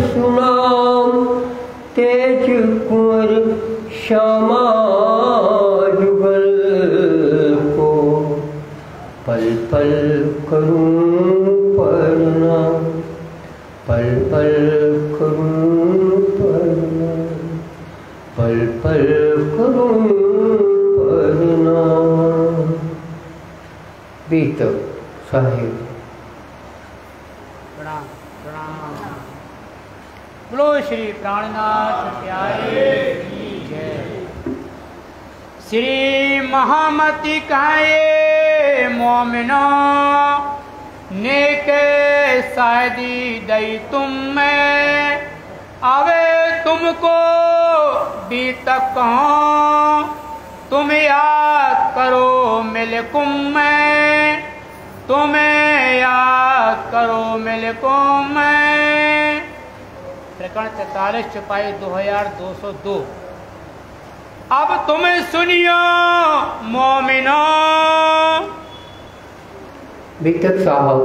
सुना तेज कुंवर श्यामा जुगल को, पल पल करूं प्रणाम, पल पल करूं प्रणाम, पल पल करूं प्रणाम। बीतक साहिब। बोलो श्री प्राणनाथ प्यारे की जय। श्री महामति कहे मोमिनो नेके शायदी दई तुम में आवे तुमको बीतक कहो, तुम याद करो मिलकुम में, तुम्हें याद करो मिलकुम में। प्रकरण 43 चौपाई 2202। अब तुम सुनियो मोमिनो। बीतक साहब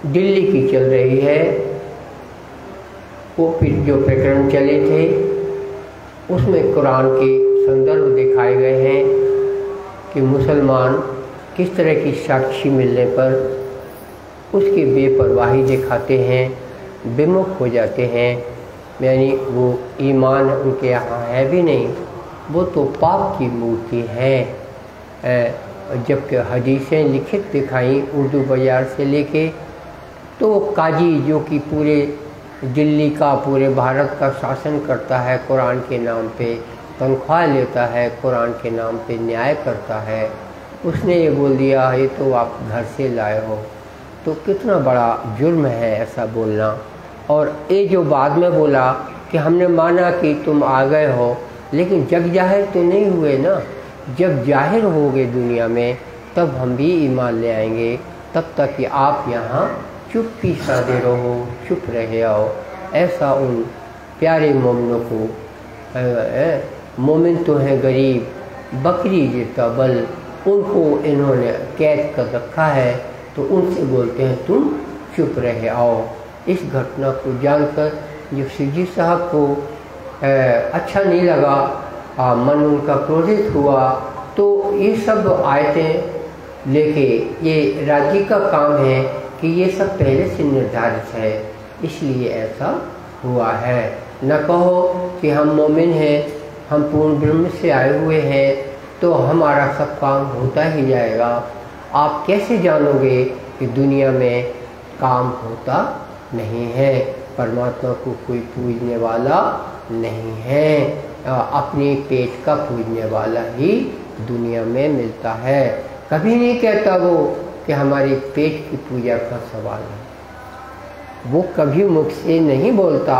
दिल्ली की चल रही है। वो फिर जो प्रकरण चले थे उसमें कुरान के संदर्भ दिखाए गए हैं कि मुसलमान किस तरह की साक्षी मिलने पर उसकी बेपरवाही दिखाते हैं, विमुख हो जाते हैं, यानी वो ईमान उनके यहाँ है भी नहीं, वो तो पाप की मूर्ति है। जबकि हदीसें लिखित दिखाई उर्दू बाज़ार से लेके, तो काजी जो कि पूरे दिल्ली का पूरे भारत का शासन करता है, कुरान के नाम पे तनख्वाह लेता है, कुरान के नाम पे न्याय करता है, उसने ये बोल दिया ये तो आप घर से लाए हो। तो कितना बड़ा जुर्म है ऐसा बोलना। और ये जो बाद में बोला कि हमने माना कि तुम आ गए हो, लेकिन जग जाहिर तो नहीं हुए ना। जब जाहिर होगे दुनिया में तब हम भी ईमान ले आएंगे, तब तक कि आप यहाँ चुप्पी साधे रहो, चुप रहे आओ। ऐसा उन प्यारे मोमिनों को, मोमिन तो हैं गरीब, बकरी जितना बल, उनको इन्होंने कैद कर रखा है, तो उनसे बोलते हैं तुम चुप रहे आओ। इस घटना को जानकर जो सिद्दी साहब को अच्छा नहीं लगा, मन उनका क्रोधित हुआ, तो ये सब आयतें लेके, ये राज्य का काम है कि ये सब पहले से निर्धारित है, इसलिए ऐसा हुआ है। न कहो कि हम मोमिन हैं, हम पूर्ण ब्रह्म से आए हुए हैं, तो हमारा सब काम होता ही जाएगा। आप कैसे जानोगे कि दुनिया में काम होता नहीं है? परमात्मा को कोई पूजने वाला नहीं है, अपने पेट का पूजने वाला ही दुनिया में मिलता है। कभी नहीं कहता वो कि हमारे पेट की पूजा का सवाल है। वो कभी मुख से नहीं बोलता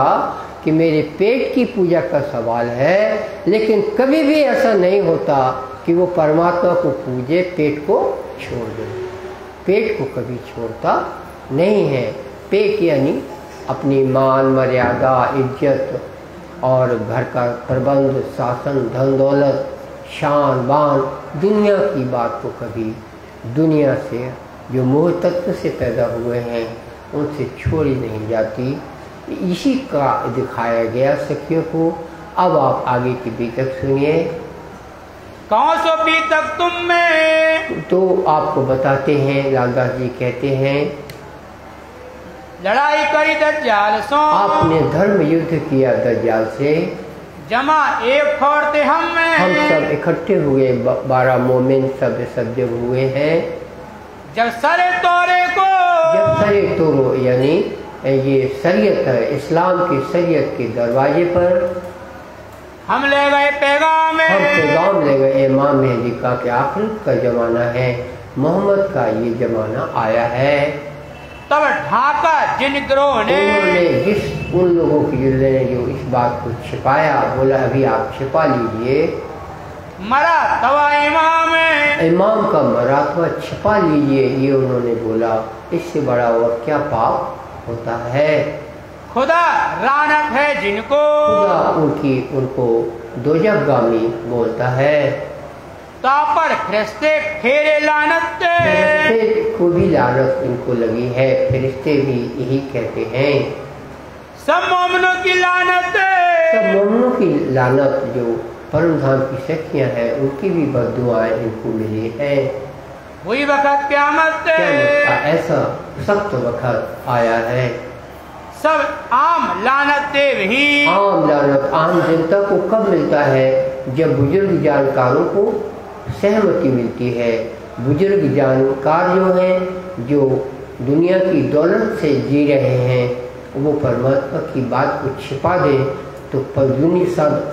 कि मेरे पेट की पूजा का सवाल है, लेकिन कभी भी ऐसा नहीं होता कि वो परमात्मा को पूजे, पेट को छोड़ दे। पेट को कभी छोड़ता नहीं है। पेट यानी अपनी मान मर्यादा, इज्जत और घर का प्रबंध, शासन, धन दौलत, शान बान, दुनिया की बात को कभी, दुनिया से जो मोह तत्व से पैदा हुए हैं उनसे छोड़ी नहीं जाती। इसी का दिखाया गया सखियों को। अब आप आगे की बीतक सुनिए। कौन सो बीतक तुम में? तो आपको बताते हैं, लालदास जी कहते हैं, लड़ाई करी दज्जाल सो, आपने धर्म युद्ध किया दज्जाल से, जमा एक फोड़ते हम सब इकट्ठे हुए, 12 मोमिन सब जब हुए हैं। जब सरे तोरे को, जब सरे तोरो यानी ये शरीयत है, इस्लाम की शरीयत के दरवाजे पर हम ले गए पैगाम, हम पैगाम ले गए इमाम मेहदी का कि आखिरत का जमाना है, मोहम्मद का ये जमाना आया है। तब ढाका जिन गिरोह ने, जिस उन लोगों की जिन्होंने जो इस बात को छिपाया, बोला अभी आप छिपा लीजिए, मरा तवा इमाम का मरातबा छिपा लीजिए, ये उन्होंने बोला। इससे बड़ा और क्या पाप होता है? खुदा रानत है जिनको, खुदा उनको दोजखगामी बोलता है। तापर फरिश्ते फेरे लानत। फरिश्ते को भी लानत इनको लगी है, फरिश्ते भी यही कहते हैं। सब मोमिनों की लानत, सब मोमिनों की लानत, जो परम धाम की शक्तियाँ हैं उनकी भी बद्दुआएं इनको मिली है। वही वक्त क़यामत का ऐसा सख्त वक्त आया है। सब आम लानत ही, आम लानत आम जनता को कब मिलता है? जब बुजुर्ग जानकारों को सहमति मिलती है। बुजुर्ग जानकार जो हैं, जो दुनिया की दौलत से जी रहे हैं, वो परमात्मा की बात को छिपा दें तो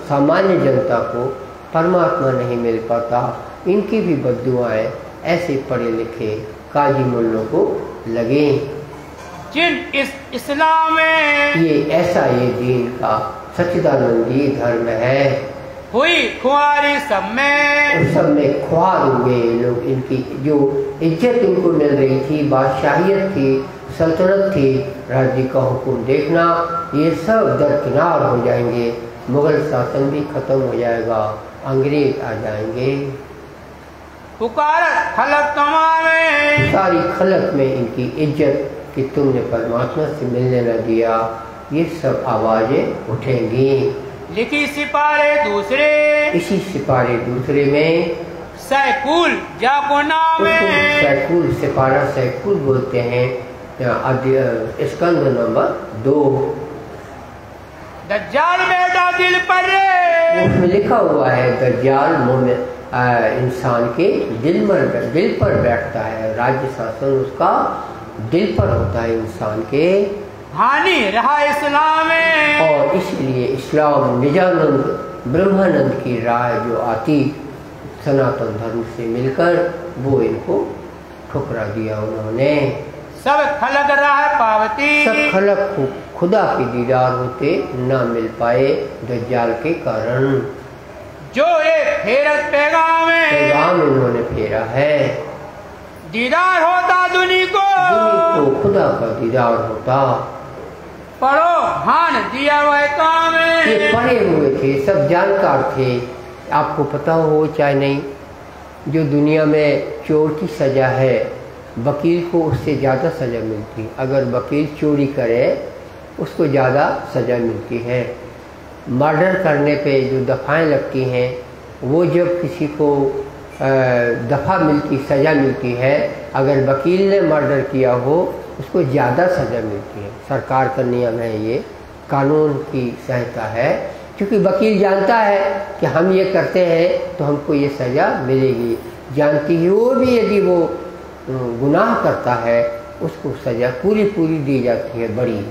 सामान्य जनता को परमात्मा नहीं मिल पाता। इनकी भी बद्दुआएं ऐसे पढ़े लिखे काजी मुल्लों को लगे। जिन इस इस्लाम में ये ऐसा ये दीन का सच्चिदानंदी धर्म है। हुई खुआरी सब में ख्वार हुए लोग। इनकी जो इज्जत इनको मिल रही थी, बादशाहियत थी, सल्तनत थी, राज्य का हुक्म देखना, ये सब दरकिनार हो जाएंगे। मुगल शासन भी खत्म हो जाएगा, अंग्रेज आ जाएंगे। पुकारत खलक तमाम, सारी खलक में इनकी इज्जत कि तुमने परमात्मा से मिलने न दिया, ये सब आवाजें उठेंगी। लिखी सिपारे दूसरे, इसी सिपारे दूसरे में सैकुल जाको नाम, सैकुल सिपारा सैकुल बोलते हैं। स्कंद नंबर 2। दज्जाल बैठा दिल पर, उसमें लिखा हुआ है दज्जाल मोमिन इंसान के दिल पर बैठता है। राज्य शासन उसका दिल पर होता है इंसान के। हानि रहा इस्लाम में, और इसलिए इस्लाम निजानंद ब्रह्मानंद की राय जो आती सनातन धर्म से मिलकर, वो इनको ठुकरा दिया उन्होंने। सब खलक रहा पावती, सब खलक खुदा के दीदार होते ना मिल पाए दज्जाल के कारण। जो ये फेरत पैगाम इन्होंने फेरा है। दीदार होता दुनी को खुदा का दीदार होता। पढ़ो हान दिया हुआ काम, ये पढ़े हुए थे, सब जानकार थे। आपको पता हो चाहे नहीं, जो दुनिया में चोर की सजा है, वकील को उससे ज़्यादा सज़ा मिलती। अगर वकील चोरी करे उसको ज़्यादा सज़ा मिलती है। मर्डर करने पे जो दफ़ाएं लगती हैं, वो जब किसी को दफ़ा मिलती, सज़ा मिलती है, अगर वकील ने मर्डर किया हो उसको ज़्यादा सज़ा मिलती है। सरकार का नियम है, ये कानून की सहायता है, क्योंकि वकील जानता है कि हम ये करते हैं तो हमको ये सज़ा मिलेगी। जानती हुए भी यदि वो गुनाह करता है उसको सज़ा पूरी दी जाती है, बड़ी।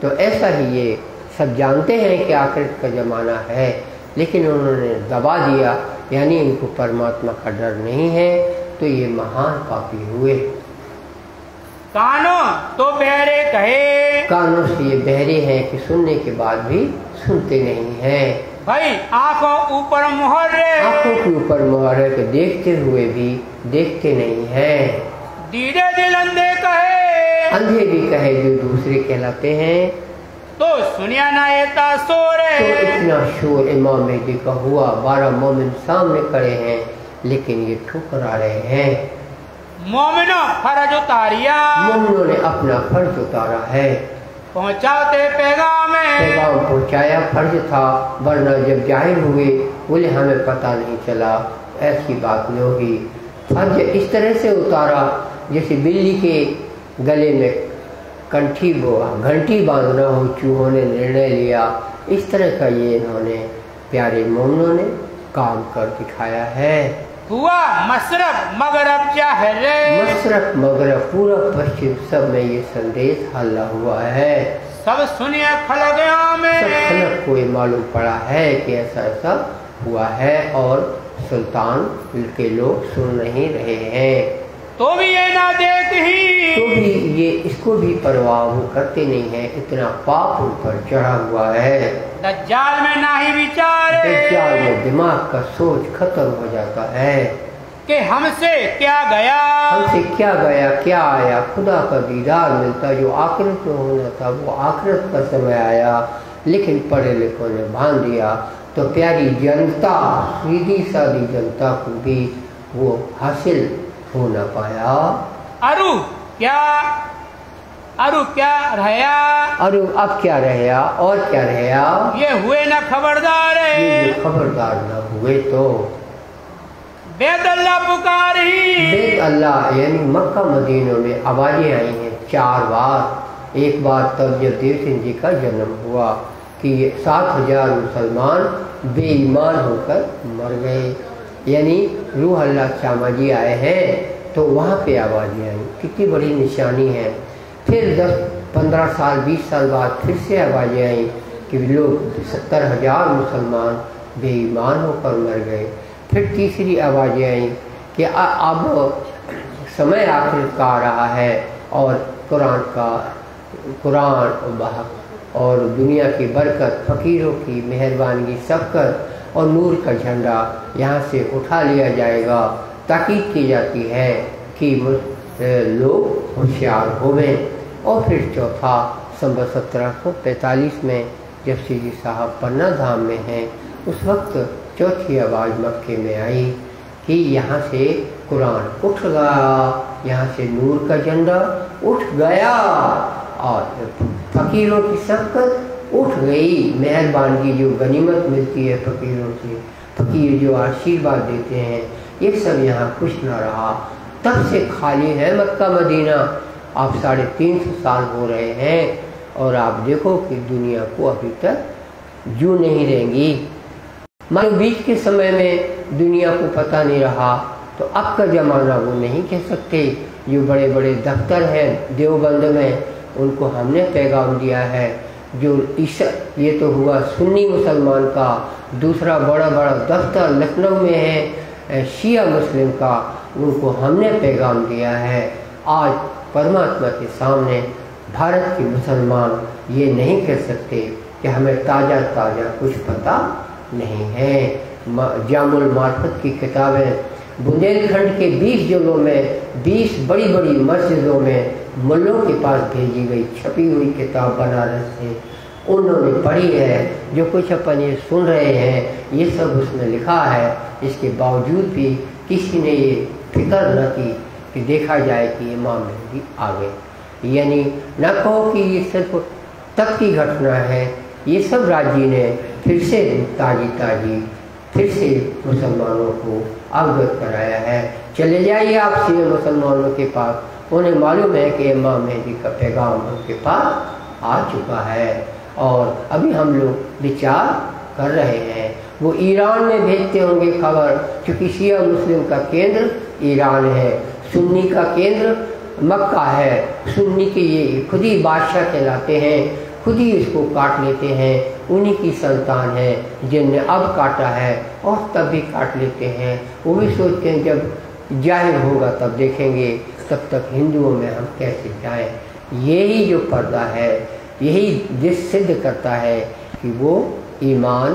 तो ऐसा ही ये सब जानते हैं कि आखिरत का ज़माना है, लेकिन उन्होंने दबा दिया, यानी इनको परमात्मा का डर नहीं है, तो ये महान पापी हुए। कानों तो बहरे कहे, कानों से ये बहरे हैं कि सुनने के बाद भी सुनते नहीं हैं। भाई आंखों ऊपर मोहर है, आंखों के ऊपर मोहर है कि देखते हुए भी देखते नहीं हैं। दीदे दिल अंधे कहे, अंधे भी कहे जो दूसरे कहलाते हैं। तो सुनिया ना एता शोर है, तो इतना शोर इमाम मेहदी का हुआ। 12 मोमिन सामने खड़े हैं, लेकिन ये ठुकरा रहे हैं। मोमिनों फर्ज उतारिया, मोमिनों ने अपना फर्ज उतारा है। पहुँचाते पैगाम पहुँचाया फर्ज था, वरना जब जाहिर हुए बोले हमें पता नहीं चला, ऐसी बात नहीं हुई। फर्ज इस तरह से उतारा जैसे बिल्ली के गले में घंटी बांधना हो, चूहों ने निर्णय लिया। इस तरह का ये इन्होंने प्यारे मोमिनों ने काम कर दिखाया है। हुआ मशरक मगरब चाहे, मशरक मगरब पूरा पश्चिम सब में ये संदेश हल्ला हुआ है। सब सुनिए खलक में, सब खलक को ये मालूम पड़ा है कि ऐसा ऐसा हुआ है, और सुल्तान के लोग सुन नहीं रहे हैं। तो भी ये ना देख ही, तो भी ये इसको भी परवाह वो करते नहीं है। इतना पाप उन पर चढ़ा हुआ है। दज्जाल में ना ही विचार, दज्जाल में दिमाग का सोच खत्म हो जाता है कि हमसे क्या गया, क्या आया। खुदा का दीदार मिलता, जो आखिरत में होना था वो आखिरत का समय आया, लेकिन पढ़े लिखों ने बांध दिया। तो प्यारी जनता, सीधी सादी जनता को भी वो हासिल हो न पाया। अरु क्या रहया, अरु अब क्या रहया और क्या रहया, ये हुए न खबरदार, ये जो खबरदार न हुए तो बेद अल्लाह पुकार ही, बेद अल्लाह यानी मक्का मदीनों में आवाजें आई हैं 4 बार। एक बार तब जब देव सिंह जी का जन्म हुआ कि 7,000 मुसलमान बेईमान होकर मर गए, यानी रूह अल्लाह श्यामा जी आए हैं तो वहाँ पे आवाजें आई। कितनी बड़ी निशानी है। फिर 10-15 साल 20 साल बाद फिर से आवाजें आई कि लोग 70,000 मुसलमान बेईमान होकर मर गए। फिर तीसरी आवाजें आई कि अब समय आखिर का आ रहा है और कुरान और दुनिया की बरकत, फ़कीरों की मेहरबानी, शफ़क़त और नूर का झंडा यहाँ से उठा लिया जाएगा। ताकीद की जाती है कि लोग होशियार होवें। और फिर चौथा संवत 1745 में जब श्री जी साहब पन्ना धाम में हैं, उस वक्त चौथी आवाज़ मक्के में आई कि यहाँ से कुरान उठ गया, यहाँ से नूर का झंडा उठ गया और फ़कीरों की शफ़क़त उठ गई। मेहरबानी जो गनीमत मिलती है फ़कीरों से, फ़कीर जो आशीर्वाद देते हैं, ये सब यहाँ कुछ न रहा। तब से खाली है मक्का मदीना। आप 350 साल हो रहे हैं और आप देखो कि दुनिया को अभी तक जू नहीं रहेंगी। मानो बीच के समय में दुनिया को पता नहीं रहा, तो अब का ज़माना वो नहीं कह सकते। जो बड़े बड़े दफ्तर हैं देवबंद में, उनको हमने पैगाम दिया है। जो ये तो हुआ सुन्नी मुसलमान का, दूसरा बड़ा बड़ा दफ्तर लखनऊ में है शिया मुस्लिम का, उनको हमने पैगाम दिया है। आज परमात्मा के सामने भारत के मुसलमान ये नहीं कह सकते कि हमें ताज़ा कुछ पता नहीं है। जामुल मार्फत की किताबें बुंदेलखंड के 20 जिलों में 20 बड़ी बड़ी मस्जिदों में मुल्लों के पास भेजी गई छपी हुई किताब बनारस से, उन्होंने पढ़ी है। जो कुछ अपन ये सुन रहे हैं ये सब उसमें लिखा है। इसके बावजूद भी किसी ने ये फिक्र न की कि देखा जाए कि इमाम मेहदी आ गए। यानी न कहो कि ये सिर्फ तब की घटना है, ये सब राज्य ने फिर से ताजी फिर से मुसलमानों को अवगत कराया है। चले जाइए आप सीधे मुसलमानों के पास, उन्हें मालूम है कि इमाम मेहदी का पैगाम उनके पास आ चुका है। और अभी हम लोग विचार कर रहे हैं, वो ईरान में भेजते होंगे खबर, क्योंकि शिया मुस्लिम का केंद्र ईरान है, सुन्नी का केंद्र मक्का है। सुन्नी के ये खुद ही बादशाह कहलाते हैं, खुद ही इसको काट लेते हैं। उन्हीं की संतान है जिनने अब काटा है और तब भी काट लेते हैं। वो भी सोचते हैं जब जाहिर होगा तब देखेंगे, तब तक हिंदुओं में हम कैसे जाएं। यही जो पर्दा है यही जिस सिद्ध करता है कि वो ईमान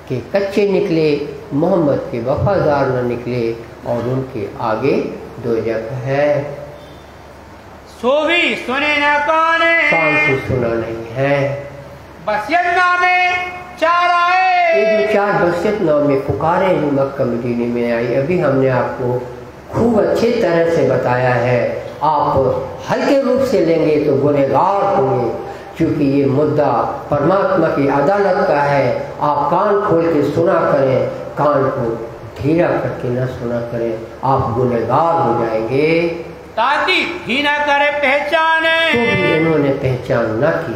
के कच्चे निकले, मोहम्मद के वफादार न निकले और उनके आगे दोजख है। सो भी सुने न कान से सुना नहीं है। बसियतनामे 4 आए, ये जो 4 बसियतनामे पुकारे जो मक्का मदीने में आई, अभी हमने आपको खूब अच्छी तरह से बताया है। आप हल्के रूप से लेंगे तो गुनहगार होंगे, क्योंकि ये मुद्दा परमात्मा की अदालत का है। आप कान खोल के सुना करें, कान को धीरा करके न सुना करें, आप गुनहगार हो जाएंगे। ताकि ही न करे पहचाने, तो भी इन्होंने पहचान न की।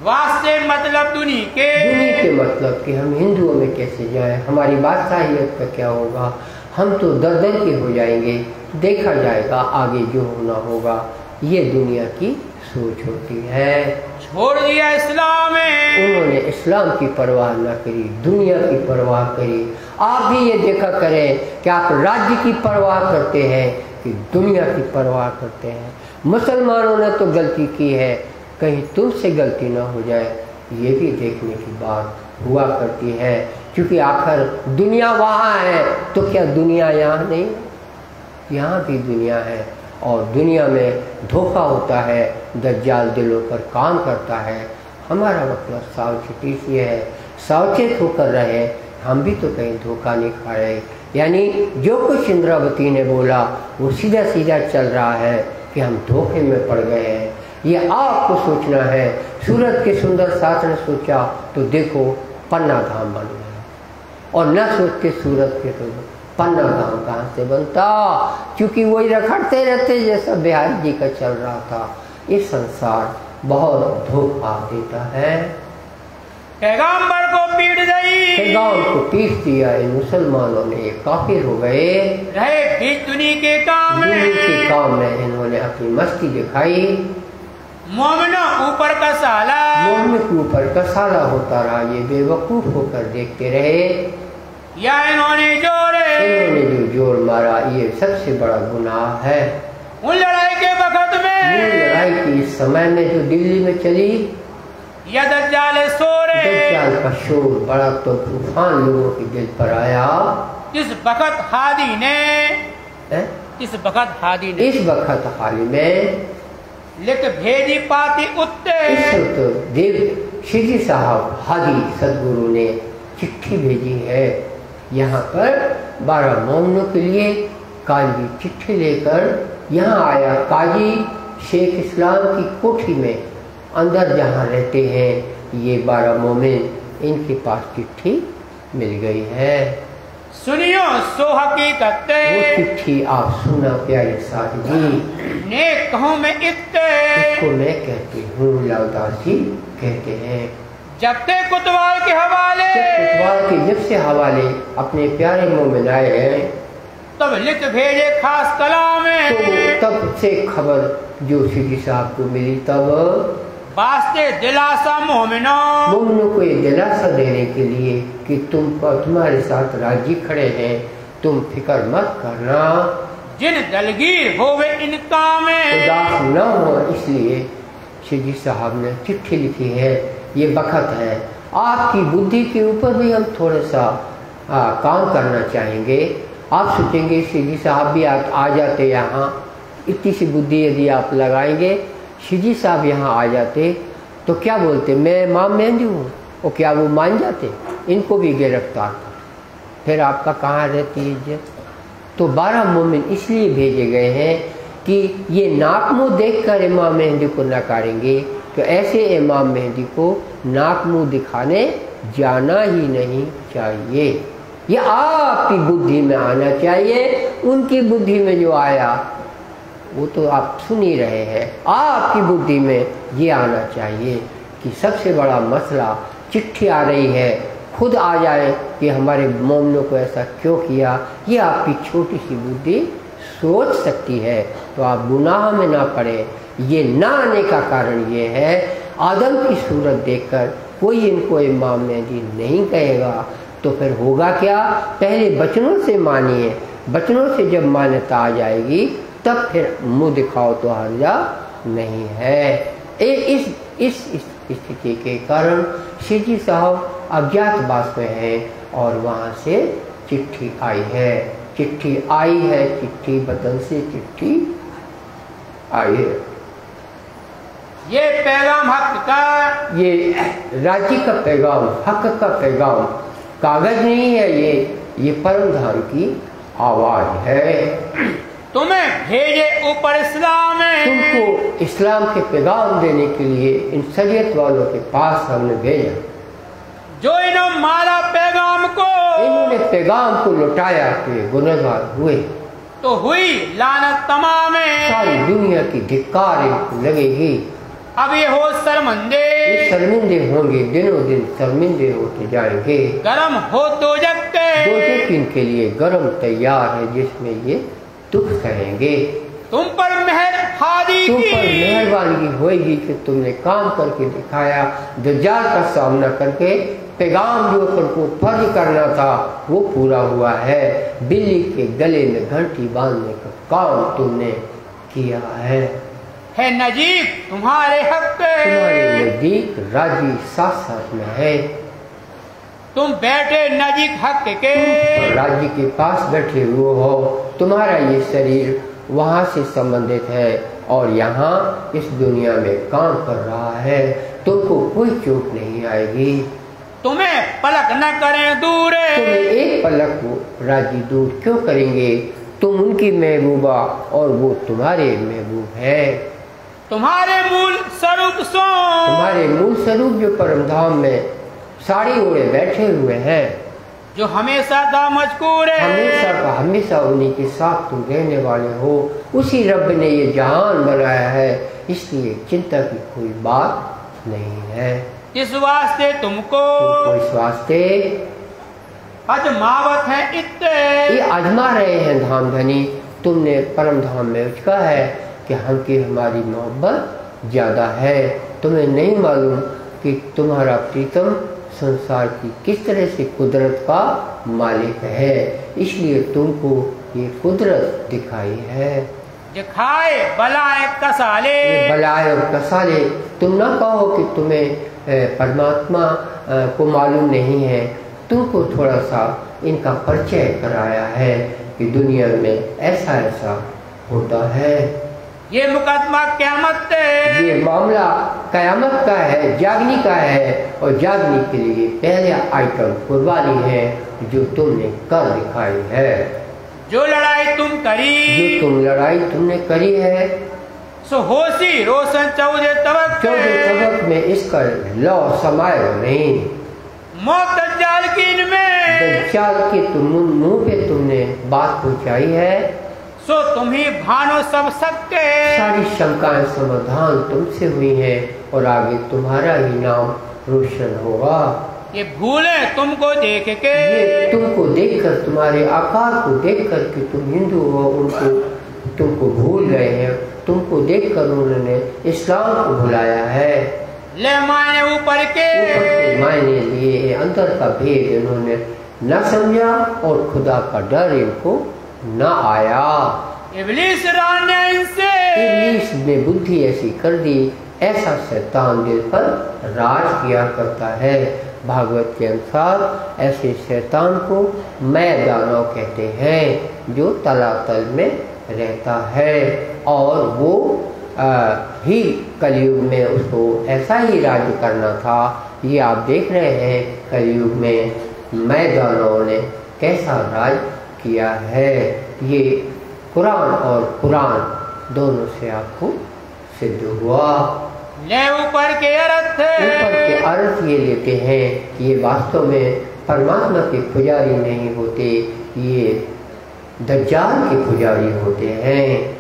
वास्ते मतलब दुनिया के मतलब कि हम हिंदुओं में कैसे जाएं, हमारी बादशाहियत का क्या होगा, हम तो दर के हो जाएंगे, देखा जाएगा आगे जो होना होगा। ये दुनिया की सोच होती है। छोड़ दिया इस्लाम में, उन्होंने इस्लाम की परवाह न करी, दुनिया की परवाह करी। आप भी ये देखा करें कि आप राज्य की परवाह करते हैं कि दुनिया की परवाह करते हैं। मुसलमानों ने तो गलती की है, कहीं तुमसे गलती ना हो जाए, ये भी देखने की बात हुआ करती है। क्योंकि आखिर दुनिया वहाँ है तो क्या दुनिया यहाँ नहीं? यहाँ भी दुनिया है और दुनिया में धोखा होता है, दज्जाल दिलों पर काम करता है। हमारा मतलब सावधानी से है सावचेत होकर रहे, हम भी तो कहीं धोखा नहीं खा रहे। यानी जो कुछ इंद्रावती ने बोला वो सीधा सीधा चल रहा है कि हम धोखे में पड़ गए हैं। ये आपको सोचना है। सूरत के सुंदर सास ने सोचा तो देखो पन्ना धाम बन गया, और न सोचते सूरत के तो पन्ना धाम कहाँ से बनता, क्योंकि वही रखड़ते रहते जैसा बिहारी जी का चल रहा था। ये संसार बहुत धोखा देता है। पैगंबर को पीट गई, पैगाम को पीट दिया। इन मुसलमानों ने काफिर हो गए, रहे भी दुनिया के काम में इन्होंने अपनी मस्ती दिखाई। मोमिनों ऊपर का साला, मोमिन के ऊपर का साला होता रहा। ये बेवकूफ होकर देखते रहे, या इन्होंने जो जोर मारा ये सबसे बड़ा गुनाह है। उन लड़ाई के वक्त में, लड़ाई की इस समय में जो दिल्ली में चली, या दज्जाल दज्जाल का शोर बड़ा तो तूफान लोगों के दिल पर आया। इस वक्त हादी ने इस वक्त हादी में लिख भेजी पाती उत्ते। देव श्री साहब हादी सदगुरु ने चिट्ठी भेजी है यहाँ पर 12 मोमिनों के लिए। काजी चिट्ठी लेकर यहाँ आया। काजी शेख इस्लाम की कोठी में अंदर जहाँ रहते हैं ये 12 मोमिन, इनके पास चिट्ठी मिल गई है। सुनियो सो हकीकत, वो चिट्ठी आप सुना प्यारे साथ जी। ने कहूँ मैं इसको मैं कहती हूँ लौदासी कहते हैं। जब ते कुतवाल के हवाले, कुतवाल के जब से हवाले अपने प्यारे मोमिन आए हैं, तब लिख भेजे खास कलाम में। तो तब से खबर जो सिद्दी साहब को मिली, तब वास्ते दिलासा मोमिनों को ये दिलासा देने के लिए कि तुम्हारे साथ राजी खड़े हैं, तुम फिक्र मत करना। जिन दलगीर होवे इनका में उदास न हो, इसलिए सिद्दी साहब ने चिट्ठी लिखी है। ये बखत है आपकी बुद्धि के ऊपर भी हम थोड़ा सा काम करना चाहेंगे। आप सोचेंगे सिद्दी साहब भी आ जाते यहाँ, इतनी सी बुद्धि यदि आप लगाएंगे, सिद्दी साहब यहाँ आ जाते तो क्या बोलते, मैं इमाम मेहंदी हूँ, और क्या वो मान जाते? इनको भी गिरफ्तार कर, फिर आपका कहाँ रहती इज्जत? तो 12 मोमिन इसलिए भेजे गए हैं कि ये नाक मुँह देख कर इमाम मेहंदी को नकारेंगे, तो ऐसे इमाम मेहंदी को नाक मुँह दिखाने जाना ही नहीं चाहिए। ये आपकी बुद्धि में आना चाहिए। उनकी बुद्धि में जो आया वो तो आप सुन ही रहे हैं। आपकी बुद्धि में ये आना चाहिए कि सबसे बड़ा मसला, चिट्ठी आ रही है, खुद आ जाए कि हमारे मोमिनों को ऐसा क्यों किया। ये आपकी छोटी सी बुद्धि सोच सकती है, तो आप गुनाह में ना पड़े। ये ना आने का कारण ये है, आदम की सूरत देखकर कोई इनको इमाम मेहंदी नहीं कहेगा, तो फिर होगा क्या? पहले बचनों से मानिए, बचनों से जब मान्यता आ जाएगी तब फिर मुंह दिखाओ तो हर्जा नहीं है। इस स्थिति के कारण सिद्दी साहब अज्ञातवास में हैं और वहाँ से चिट्ठी आई है। चिट्ठी आई है, चिट्ठी बदन से चिट्ठी आई है। ये पैगाम हक का, ये राज्य का पैगाम, हक का पैगाम, कागज नहीं है ये परम धाम की आवाज है। तुम्हें भेजे ऊपर इस्लाम में, तुमको इस्लाम के पैगाम देने के लिए इन शरीयत वालों के पास हमने भेजा। जो इन्होंने मारा पैगाम को, इन्होंने पैगाम को लुटाया कि गुनहगार हुए, तो हुई लानत तमाम में। सारी दुनिया की धिक्कार लगेगी। अब ये हो शर्मिंदे, ये शर्मिंदे होंगे, दिनों दिन शर्मिंदे होते जाएंगे। गरम हो दोजख के, दोजख इनके लिए गरम तैयार है, जिसमें ये दुख कहेंगे। तुम पर मेहरबानी होगी कि तुमने काम करके दिखाया। दज्जाल का सामना करके पैगाम जो तुमको फर्ज करना था वो पूरा हुआ है। बिल्ली के गले में घंटी बांधने का काम तुमने किया है नजीब तुम्हारे हक, तुम्हारे नजदीक राजी साथ साथ में है। तुम बैठे नजीक हक के, राज्य के पास बैठे हुए हो। तुम्हारा ये शरीर वहाँ से संबंधित है और यहाँ इस दुनिया में काम कर रहा है। तुमको कोई चोट नहीं आएगी। तुम्हें पलक न करें दूर, तुम्हें एक पलक वो राजी दूर क्यों करेंगे? तुम उनकी महबूबा और वो तुम्हारे महबूब हैं। तुम्हारे मूल स्वरूप सो, तुम्हारे मूल स्वरूप जो परमधाम में साड़ी ओढ़े बैठे हुए हैं, जो हमेशा था मजकूर है, हमेशा का हमेशा उन्हीं के साथ तुम रहने वाले हो। उसी रब ने ये जहान बनाया है, इसलिए चिंता की कोई बात नहीं है। इस वास्ते तुमको इस वास्ते अजमावत है इत्ते, ये आजमा रहे हैं धाम धनी। तुमने परम धाम में उचका है कि हमकी हमारी मोहब्बत ज्यादा है। तुम्हें नहीं मालूम कि तुम्हारा प्रीतम संसार की किस तरह से कुदरत का मालिक है, इसलिए तुमको ये कुदरत दिखाई है। दिखाए बलाए कसाले, ये बलाए और कसाले, तुम ना कहो कि तुम्हें परमात्मा को मालूम नहीं है। तुमको थोड़ा सा इनका परिचय कराया है कि दुनिया में ऐसा ऐसा होता है। ये मुकदमा क़यामत है, ये मामला कयामत का है, जागने का है, और जागने के लिए पहले आइटम कुर्बानी है जो तुमने कर दिखाई है। जो लड़ाई तुम करी, जो तुम लड़ाई तुमने करी है, सो होशी रोशन 14 तबक में इसका लौ समाये नहीं। मौत दज्जाल की इनमें, दज्जाल के तुम मुंह पे तुमने बात पहुंचाई है, सो तुम ही भानो सब सकते। सारी शंकाएं समाधान तुमसे हुई हैं और आगे तुम्हारा ही नाम रोशन होगा। ये भूले तुमको देख के, ये तुमको देखकर, तुम्हारे आकार को देखकर कि तुम हिंदू हो, उनको तुमको भूल गए हैं। तुमको देखकर उन्होंने इस्लाम को भुलाया है। ले मायने ऊपर के मायने लिए, अंदर का भेद इन्होंने न समझा और खुदा का डर इनको न आया। इब्लीस राने इनसे, इब्लीस ने बुद्धि ऐसी कर दी, ऐसा शैतान दिल पर राज किया करता है। भागवत के अनुसार ऐसे शैतान को मैं दानव कहते हैं, जो तलातल में रहता है, और वो ही कलयुग में उसको ऐसा ही राज्य करना था। ये आप देख रहे हैं कलयुग में मैं दानव ने कैसा राज किया है। ये कुरान और कुरान दोनों से आपको सिद्ध हुआ। ले ऊपर के अर्थ, ऊपर के अर्थ ये लेते हैं, ये वास्तव में परमात्मा के पुजारी नहीं होते, ये दज्जाल के पुजारी होते हैं।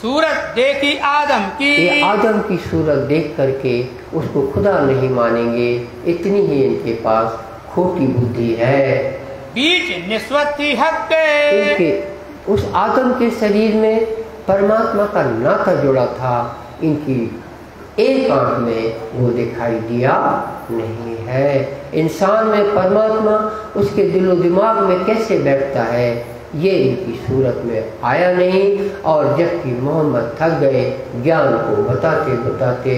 सूरत देखी आदम की, ये आदम की सूरत देख करके उसको खुदा नहीं मानेंगे, इतनी ही इनके पास खोटी बुद्धि है। बीच निस्वत थी हक के, इनके उस आदम के शरीर में परमात्मा का नाता जुड़ा था, इनकी एक आंख में वो दिखाई दिया नहीं है। इंसान में परमात्मा उसके दिलो दिमाग में कैसे बैठता है, ये इनकी सूरत में आया नहीं। और जबकि मोहम्मद थक गए ज्ञान को बताते बताते,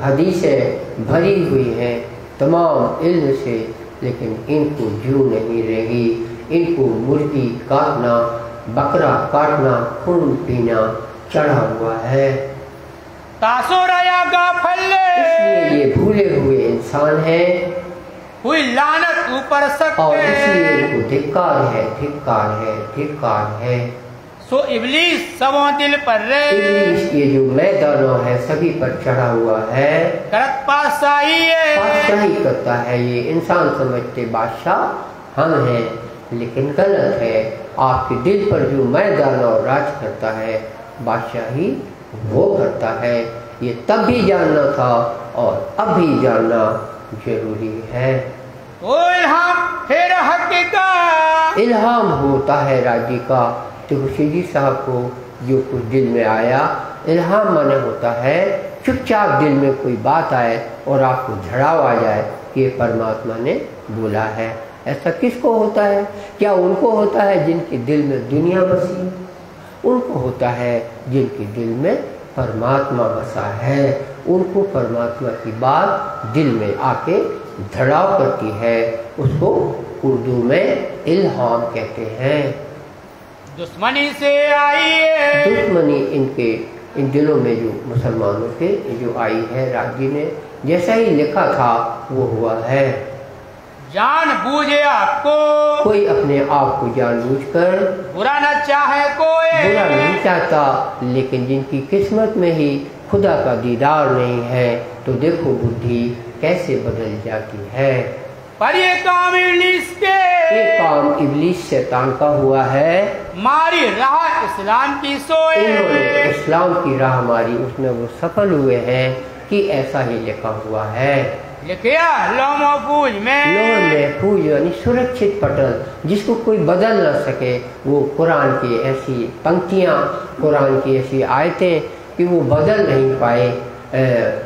हदीसें भरी हुई हैं तमाम इल्म से, लेकिन इनको जू नहीं रहेगी। इनको मुर्गी काटना, बकरा काटना, खून पीना चढ़ा हुआ है। तासुरया गाफले, इसलिए ये भूले हुए इंसान हैं, हुई लानत ऊपर सकते, और इसलिए इनको धिक्कार है, धिक्कार है, धिक्कार है। सो इब्लीस सबों दिल पर रे, इब्लीस ये जो मैं दानव है सभी पर चढ़ा हुआ है, करत पातशाही है, बादशाही करता है। ये इंसान समझते बादशाह हम हैं, लेकिन गलत है। आपके दिल पर जो मैं दानव राज करता है, बादशाही वो करता है। ये तब भी जानना था और अब भी जानना जरूरी है। ओ इल्हाम फिर हकीकत, इल्हाम होता है राजी का। तो खुर्शीदी साहब को जो कुछ दिल में आया, इल्हाम माने होता है चुपचाप दिल में कोई बात आए और आपको झड़ाव आ जाए कि ये परमात्मा ने बोला है। ऐसा किसको होता है? क्या उनको होता है जिनके दिल में दुनिया बसी? उनको होता है जिनके दिल में परमात्मा बसा है। उनको परमात्मा की बात दिल में आके धड़ाव करती है। उसको उर्दू में इल्हाम कहते हैं। दुश्मनी से आई है, दुश्मनी इनके इन दिलों में जो मुसलमानों के जो आई है, राजी ने जैसा ही लिखा था वो हुआ है। जान बूझे आपको, कोई अपने आप को जानबूझकर बुरा न चाहे कोई, बुरा नहीं चाहता, लेकिन जिनकी किस्मत में ही खुदा का दीदार नहीं है तो देखो बुद्धि कैसे बदल जाती है। पर ये काम इब्लीस के, ये काम इब्लीस शैतान का हुआ है। मारी राह इस्लाम की सोए, इन्होंने इस्लाम की राह मारी, उसमें वो सफल हुए हैं कि ऐसा ही लिखा हुआ है। लिखिया लौह महफूज में, लौह महफूज यानी सुरक्षित पटल, जिसको कोई बदल न सके। वो कुरान की ऐसी पंक्तियाँ, कुरान की ऐसी आयतें कि वो बदल नहीं पाए।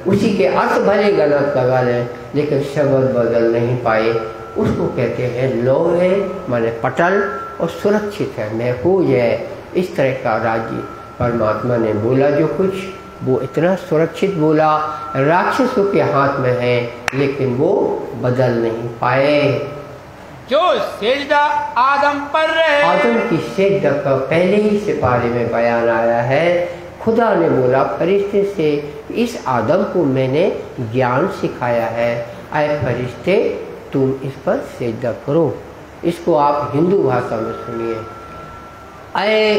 उसी के अर्थ भले गलत लगा लें लेकिन शब्द बदल नहीं पाए। उसको कहते हैं लौह है माने पटल, और सुरक्षित है, महफूज है। इस तरह का राज्य परमात्मा ने बोला जो कुछ, वो इतना सुरक्षित बोला, राक्षसों के हाथ में है लेकिन वो बदल नहीं पाए। जो सेजदा आदम पर रहे, आदम की सेजदा का पहले ही सिपारे में बयान आया है। खुदा ने बोला फरिश्ते से, इस आदम को मैंने ज्ञान सिखाया है, आए फरिश्ते तुम इस पर सेजदा करो। इसको आप हिंदू भाषा में सुनिए। आए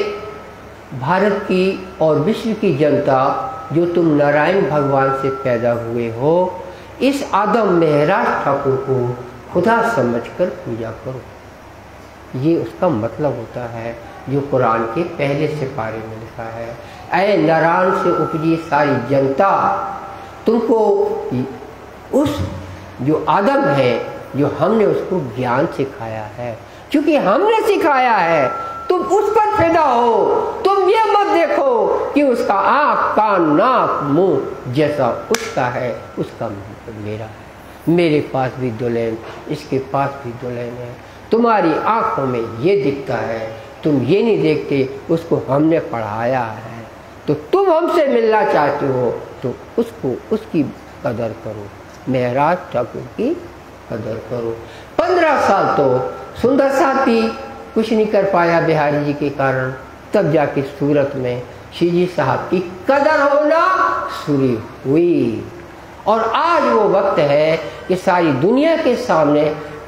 भारत की और विश्व की जनता, जो तुम नारायण भगवान से पैदा हुए हो, इस आदम मेहराज ठाकुर को खुदा समझकर पूजा करो। ये उसका मतलब होता है जो कुरान के पहले सिपारे में लिखा है। ऐ नारायण से उपजी सारी जनता, तुमको उस जो आदम है, जो हमने उसको ज्ञान सिखाया है, क्योंकि हमने सिखाया है तुम उस पर फिदा हो। तुम ये मत देखो कि उसका आँख कान नाक मुंह जैसा उसका है, उसका मुंह मेरा है। मेरे पास भी दुल्हन, इसके पास भी दुल्हन है। तुम्हारी आंखों में ये दिखता है, तुम ये नहीं देखते उसको हमने पढ़ाया है। तो तुम हमसे मिलना चाहते हो तो उसको, उसकी कदर करो, मेहराज ठाकुर की कदर करो। 15 साल तो सुंदर साथ भी कुछ नहीं कर पाया बिहारी जी के कारण, तब जाके सूरत में शीजी साहब की कदर होना शुरू हुई। और आज वो वक्त है कि सारी दुनिया के सामने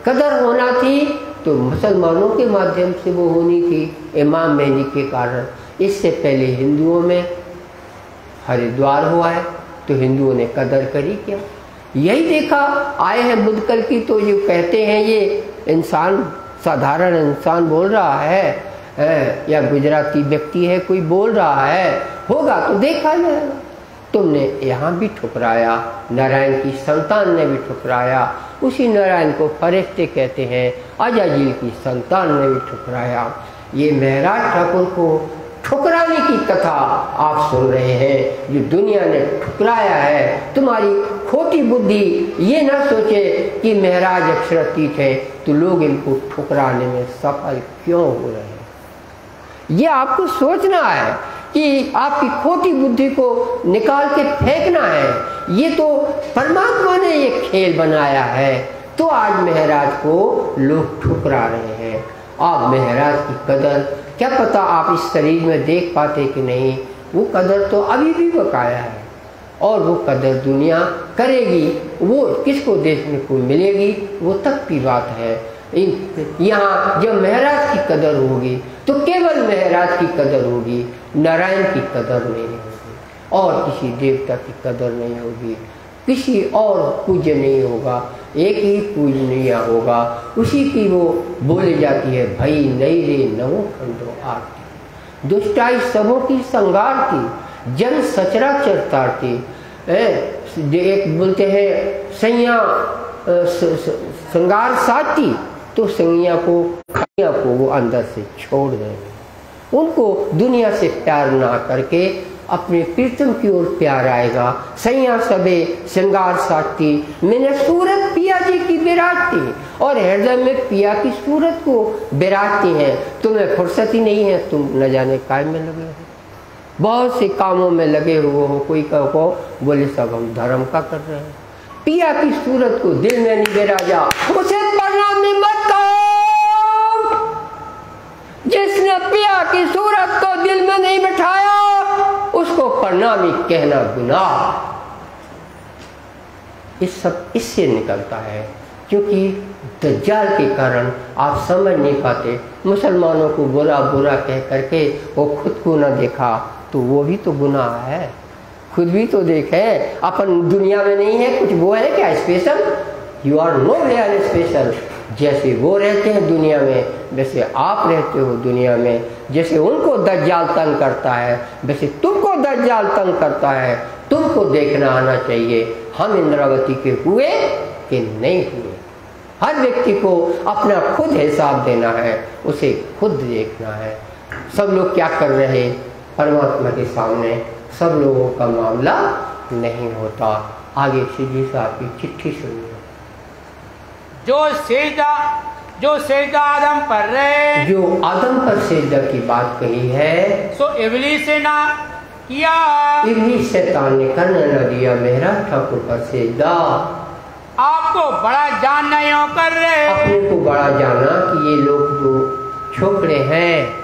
कदर होना थी, तो मुसलमानों के माध्यम से वो होनी थी, इमाम मेहदी के कारण। इससे पहले हिंदुओं में हरिद्वार हुआ है तो हिंदुओं ने कदर करी क्या? यही देखा। आए हैं बुद्ध कल की, तो जो कहते हैं ये इंसान, साधारण इंसान बोल रहा है या गुजराती व्यक्ति है कोई बोल रहा है, होगा तो देखा जाएगा। तुमने यहाँ भी ठुकराया, नारायण की संतान ने भी ठुकराया, उसी नारायण को फरिश्ते कहते हैं, अजाजिल की संतान ने भी ठुकराया। ये महराज ठाकुर को ठुकराने की कथा आप सुन रहे हैं, जो दुनिया ने ठुकराया है। तुम्हारी खोटी बुद्धि ये ना सोचे कि महराज अक्षरातीत है तो लोग इनको ठुकराने में सफल क्यों हो रहे हैं। ये आपको सोचना है कि आपकी खोटी बुद्धि को निकाल के फेंकना है। ये तो परमात्मा ने ये खेल बनाया है, तो आज महराज को लोग ठुकरा रहे हैं। आप महराज की कदर, क्या पता आप इस शरीर में देख पाते कि नहीं, वो कदर तो अभी भी बकाया है और वो कदर दुनिया करेगी। वो किसको देखने को मिलेगी वो तक की बात है। यहाँ जब महराज की कदर होगी तो केवल महराज की कदर होगी, नारायण की कदर नहीं होगी, और किसी देवता की कदर नहीं होगी, किसी और पूज्य नहीं होगा, एक ही पूजनीय होगा, उसी की वो बोली जाती है, भई नहीं रे नवो खंडो आरती, दुष्टाई सबों की संगारती, जन सचराचर तारती। एक बोलते हैं सैया संगार साथी, तो सैया को खैया को वो अंदर से छोड़ देंगे। उनको दुनिया से प्यार ना करके अपने प्रीतम की ओर प्यार आएगा। सैया सबे श्रृंगार साथी, मैंने सूरत पिया जी की बिराजती, और हृदय में पिया की सूरत को बिराजती हैं। तुम्हें फुर्सत ही नहीं है, तुम न जाने काय में लगे हो, बहुत से कामों में लगे हुए हो। कोई कहो बोले सब हम धर्म का कर रहे हैं। पिया की सूरत को दिल में नहीं बिराजा, उसे प्रणाम मत करो। जिसने पिया की सूरत को दिल में नहीं बिठाया उसको प्रणामी कहना गुनाह। इस सब इससे निकलता है क्योंकि दज्जाल के कारण आप समझ नहीं पाते। मुसलमानों को बुरा बुरा कह करके वो खुद को न देखा तो वो भी तो गुनाह है। खुद भी तो देखे, अपन दुनिया में नहीं है कुछ, वो है क्या special? You are nowhere special. जैसे वो रहते हैं दुनिया में वैसे आप रहते हो दुनिया में। जैसे उनको दज्जाल तंग करता है वैसे तुमको दज्जाल तंग करता है। तुमको देखना आना चाहिए हम इंद्रावती के हुए कि नहीं हुए। हर व्यक्ति को अपना खुद हिसाब देना है, उसे खुद देखना है। सब लोग क्या कर रहे हैं परमात्मा के सामने, सब लोगों का मामला नहीं होता। आगे सीधी साहब की चिट्ठी सुनिए। जो सेजदा आदम पर रहे, जो आदम पर सेजदा की बात कही है सो इब्लीस ने ना किया, इब्लीस शैतान ने करने न दिया मेहराज ठाकुर पर सेजदा। आपको बड़ा जान नहीं हो कर रहे, अपने को बड़ा जाना कि ये लोग जो छोकरे हैं।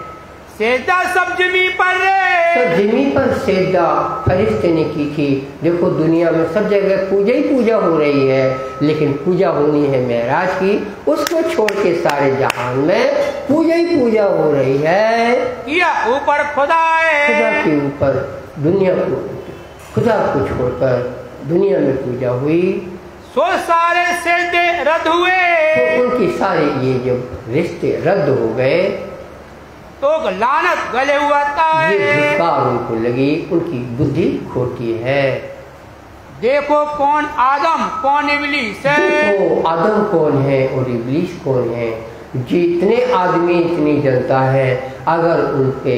सेजदा सब जिमी पर रहे, सब जिमी पर सेजदा फरिश्ते ने की थी। देखो दुनिया में सब जगह पूजा ही पूजा हो रही है, लेकिन पूजा होनी है महराज की, उसको छोड़ के सारे जहान में पूजा ही पूजा हो रही है। किया ऊपर खुदा है, खुदा के ऊपर दुनिया को, खुदा को छोड़कर दुनिया में पूजा हुई, सो सारे सेजदे रद्द हुए। तो उनकी सारे ये जब रिश्ते रद्द हो गए तो लानत गले हुआ था, ये धिक्कार उनको लगी, उनकी बुद्धि खोटी है। देखो कौन आदम कौन इब्लीस है, देखो आदम कौन है और इब्लीस कौन है। जितने आदमी इतनी जनता है, अगर उन पे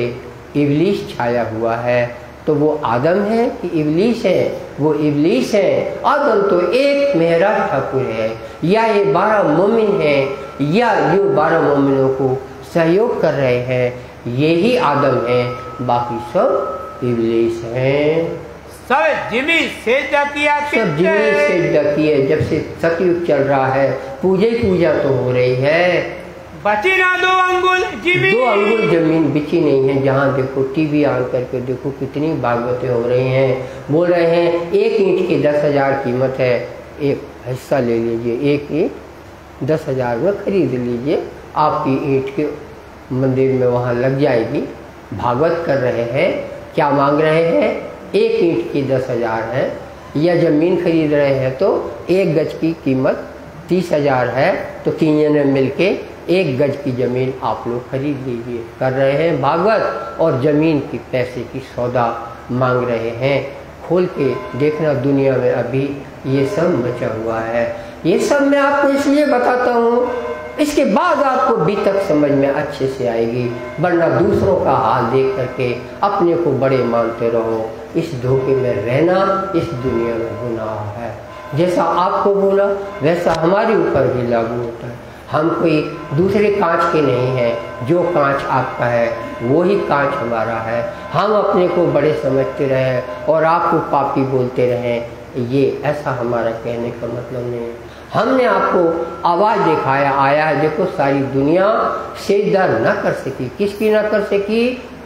इब्लीस छाया हुआ है तो वो आदम है कि इब्लीस है? वो इब्लीस है। आदम तो एक महराज ठाकुर है, या ये 12 मोमिन है, या जो 12 मोमिनों को सहयोग कर रहे हैं यही आदम है, बाकी सब इब्लीस हैं। सब जिमी सेजदा किया, सब जिमी सेजदा किए। जब से सतयुग चल रहा है पूजा ही पूजा तो हो रही है। बची ना 2 अंगुल जिमी, 2 अंगुल जमीन बिची नहीं है। जहाँ देखो टीवी ऑन करके देखो कितनी भागवतें हो रही हैं। बोल रहे हैं 1 ईंट की 10,000 कीमत है, एक हिस्सा ले लीजिए, 1 ईंट 10,000 में खरीद लीजिए, आपकी ईंट के मंदिर में वहाँ लग जाएगी। भागवत कर रहे हैं, क्या मांग रहे हैं? 1 ईंट की 10,000 है। या ज़मीन खरीद रहे हैं तो 1 गज की कीमत 30,000 है, तो 3 जने मिलके 1 गज की ज़मीन आप लोग खरीद लीजिए। कर रहे हैं भागवत और ज़मीन की पैसे की सौदा मांग रहे हैं। खोल के देखना दुनिया में अभी ये सब मचा हुआ है। ये सब मैं आपको इसलिए बताता हूँ, इसके बाद आपको बीतक समझ में अच्छे से आएगी, वरना दूसरों का हाल देख करके अपने को बड़े मानते रहो। इस धोखे में रहना इस दुनिया में गुनाह है। जैसा आपको बोला वैसा हमारे ऊपर भी लागू होता है। हम कोई दूसरे कांच के नहीं हैं, जो कांच आपका है वो ही कांच हमारा है। हम अपने को बड़े समझते रहें और आपको पापी बोलते रहें, ये ऐसा हमारा कहने का मतलब नहीं है। हमने आपको आवाज़ दिखाया आया है। देखो सारी दुनिया सेजदा न कर सकी, किसकी न कर सकी?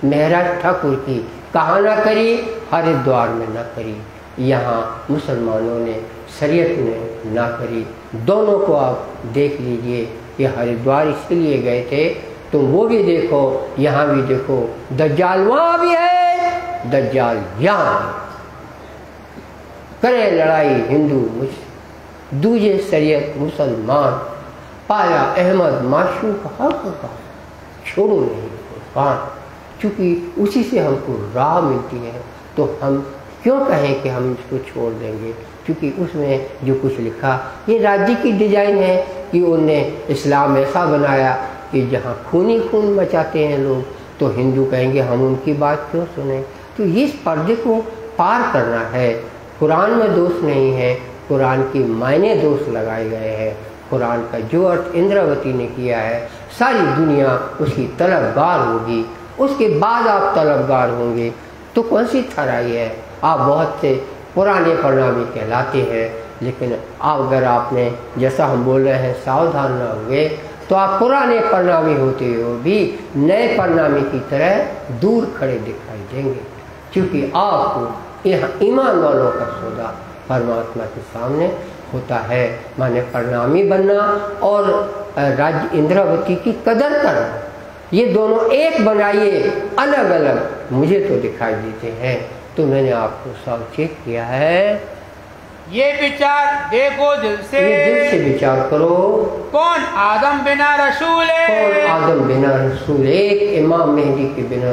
महराज ठाकुर की। कहाँ ना करी? हरिद्वार में न करी, यहाँ मुसलमानों ने शरीयत ने ना करी। दोनों को आप देख लीजिए कि हरिद्वार इसलिए गए थे, तो वो भी देखो, यहाँ भी देखो। दज्जाल वहाँ भी है, दज्जाल यहाँ है। करे लड़ाई हिंदू मुस्लिम, दूजे शरीयत मुसलमान, पाया अहमद माशूक हक का, छोड़ो नहीं कुर्बान। क्योंकि उसी से हमको राह मिलती है, तो हम क्यों कहें कि हम इसको छोड़ देंगे? क्योंकि उसमें जो कुछ लिखा, ये राज्य की डिजाइन है कि उन्होंने इस्लाम ऐसा बनाया कि जहाँ खून ही खून मचाते हैं लोग, तो हिंदू कहेंगे हम उनकी बात क्यों सुने? तो इस पर्दे को पार करना है। कुरान में दोष नहीं है, कुरान के मायने दोष लगाए गए हैं। कुरान का जो अर्थ इंद्रावती ने किया है, सारी दुनिया उसकी तलबगार होगी। उसके बाद आप तलबगार होंगे तो कौन सी खराई है? आप बहुत से पुराने परिणामी कहलाते हैं, लेकिन अगर आपने जैसा हम बोल रहे हैं सावधान न हुए तो आप पुराने परिणामी होते हुए भी नए परिणामी की तरह दूर खड़े दिखाई देंगे। क्योंकि आपको यहाँ ईमान वालों का सौदा परमात्मा के सामने होता है, माने परिणामी बनना और राज्य इंद्रावती की कदर करना, ये दोनों एक बनाइए, अलग अलग मुझे तो दिखाई देते हैं। तो मैंने आपको सावचेत किया है, ये विचार देखो दिल से, ये दिल से विचार करो। कौन आदम बिना रसूल है, कौन आदम बिना रसूल, एक इमाम मेहदी के बिना।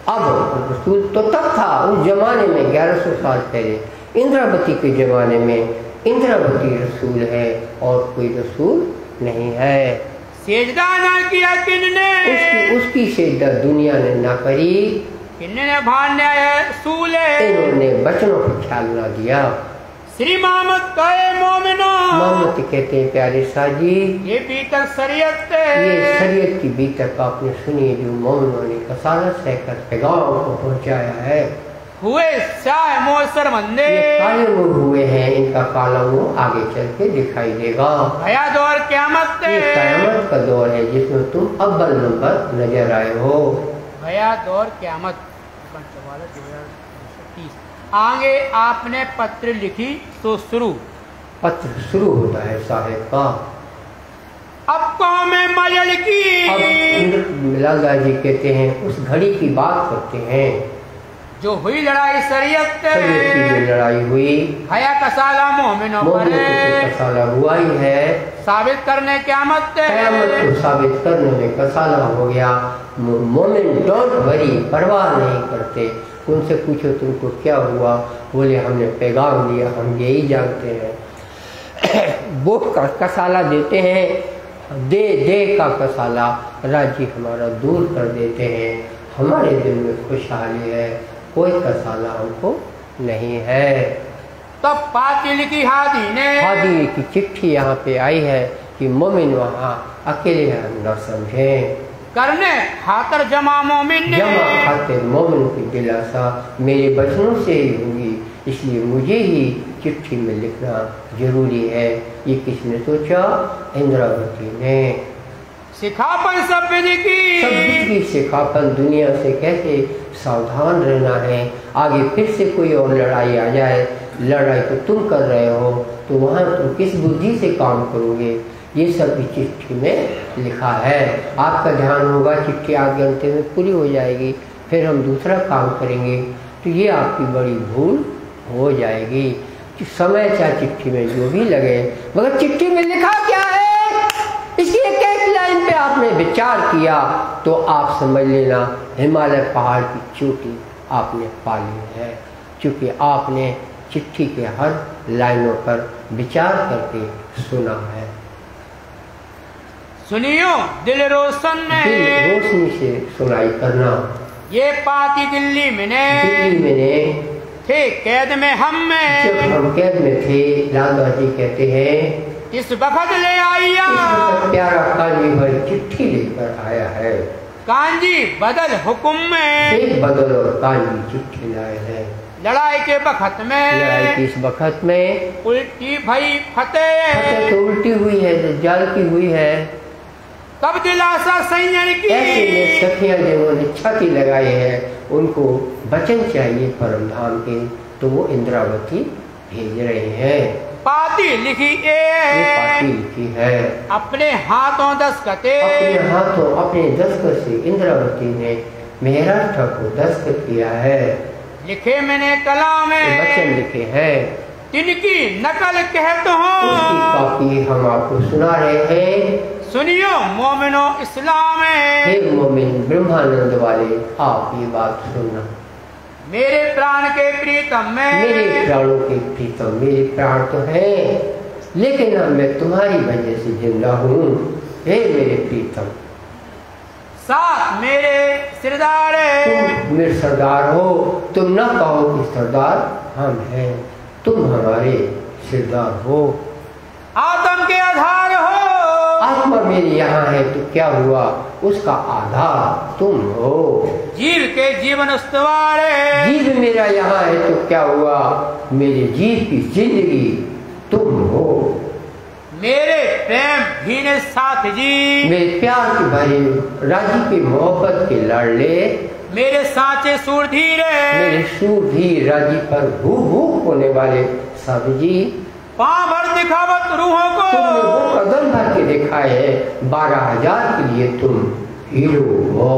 अब रसूल तो तब था, उस जमाने में 1100 साल पहले, इंद्रावती के जमाने में इंद्रावती रसूल है और कोई रसूल नहीं है। सेजदा ना किया किन्ने, उसकी सेजदा दुनिया ने ना करी, किन्ने भान्या रसूल है, इन्होंने बचनों को ख्याल ना दिया। श्री मोहम्मद कहे मोमिनो, मोहम्मद कहते हैं प्यारे साजी, ये बीतक शरीयत ये शरीयत की बीतक आपने सुनी, जो मोमिनों ने कसालत सहकर पैगाम को पहुंचाया है। हुए शाह मोसर मंदे, ये काले मुंह हुए हैं, इनका काला मुंह आगे चल के दिखाई देगा। भया दौर क़यामत, ये क़यामत का दौर है जिसमें तुम अव्वल नंबर नजर आए हो। भया दौर क़यामत। आगे आपने पत्र लिखी तो शुरू, पत्र शुरू होता है साहेब का। अब कौम मजल की, अब लाला जी कहते हैं उस घड़ी की बात करते हैं जो हुई लड़ाई शरीयत की, जो लड़ाई हुई भया कसाला मोमिनों पर, कसाला हुआ ही है, साबित करने क़यामत को साबित करने में कसाला हो गया। मोमिन डोंट वरी, परवाह नहीं करते। उनसे पूछो तुमको क्या हुआ, बोले हमने पैगाम दिया, हम यही जानते हैं। वो कसाला देते हैं, दे दे का कसाला राज्य हमारा दूर कर देते हैं। हमारे दिल में खुशहाली है, कोई कसाला हमको नहीं है। तब पातिल की हादी ने, हादी की चिट्ठी यहाँ पे आई है कि मोमिन वहाँ अकेले हम न समझें, करने खातर जमा मोमिन ने, जमा खातिर मोमिन की दिलासा मेरे बचनों से ही होगी, इसलिए मुझे ही चिट्ठी में लिखना जरूरी है। ये किसने सोचा? इंद्रावती ने। सिखापन सब की सिखापन, दुनिया से कैसे सावधान रहना है। आगे फिर से कोई और लड़ाई आ जाए, लड़ाई तो तुम कर रहे हो, तो वहाँ तुम किस बुद्धि से काम करोगे, ये सब चिट्ठी में लिखा है। आपका ध्यान होगा चिट्ठी आगे अंत में पूरी हो जाएगी, फिर हम दूसरा काम करेंगे, तो ये आपकी बड़ी भूल हो जाएगी। समय चाहे चिट्ठी में जो भी लगे, मगर चिट्ठी में लिखा क्या है, इसकी एक एक लाइन पे आपने विचार किया तो आप समझ लेना हिमालय पहाड़ की चोटी आपने पा ली है, क्योंकि आपने चिट्ठी के हर लाइनों पर विचार करके सुना है। सुनियो दिल रोशन में, दिल रोशनी से सुनाई करना। ये पाती दिल्ली में ने थे कैद में, जब हम कैद में थे, लाला जी कहते हैं इस वक्त ले आइया, प्यारा काजी भाई चिट्ठी लेकर आया है। कांजी बदल हुक्म में, एक बदल और काजी चिट्ठी लाए हैं। लड़ाई के वक्त में, लड़ाई के इस वक्त में उल्टी भई फतेह, तो उल्टी हुई है, दज्जाल की हुई है। तब दिलासा सैयद की, ऐसे सखियां जिन्होंने छाती लगाई है, उनको वचन चाहिए परम धाम के, तो वो इंद्रावती भेज रहे हैं। पाती लिखी ये पाती लिखी है, अपने हाथों दस्तखते, अपने हाथों अपने दस्तखत से इंद्रावती ने मेहराष्ट्र को दस्तखत किया है। लिखे मैंने कलाम में, वचन लिखे हैं, तिनकी नकल कहते हो, उसकी कॉपी हम आपको सुना रहे हैं। सुनियो मोमिनो इस्लाम में, हे मोमिन ब्रह्मानंद वाले, आप ये बात सुनना। मेरे प्राण के प्रीतम में, मेरे प्राणों के प्रीतम, मेरे प्राण तो हैं, लेकिन अब मैं तुम्हारी वजह से जिंदा हूँ। हे मेरे प्रीतम, साथ मेरे सरदार, तुम मेरे सरदार हो। तुम ना कहो कि सरदार हम हैं, तुम हमारे सरदार हो। आत्म के आधार हो, आत्मा मेरी यहाँ है तो क्या हुआ, उसका आधार तुम हो। जीव के जीवन स्तवार, जीव मेरा यहाँ है तो क्या हुआ, मेरे जीव की जिंदगी तुम हो। मेरे प्रेम भीने साथ जी, मेरे प्यार के भरे राजी की मोहब्बत के लाडले, मेरे साचे सूरधीर, मेरे सूरधीर राजी पर भू भू होने वाले सब जी, पाँव भर दिखावत रूहों को, तुमने वो कदम भर के दिखाए है 12,000 के लिए तुम हीरो हो।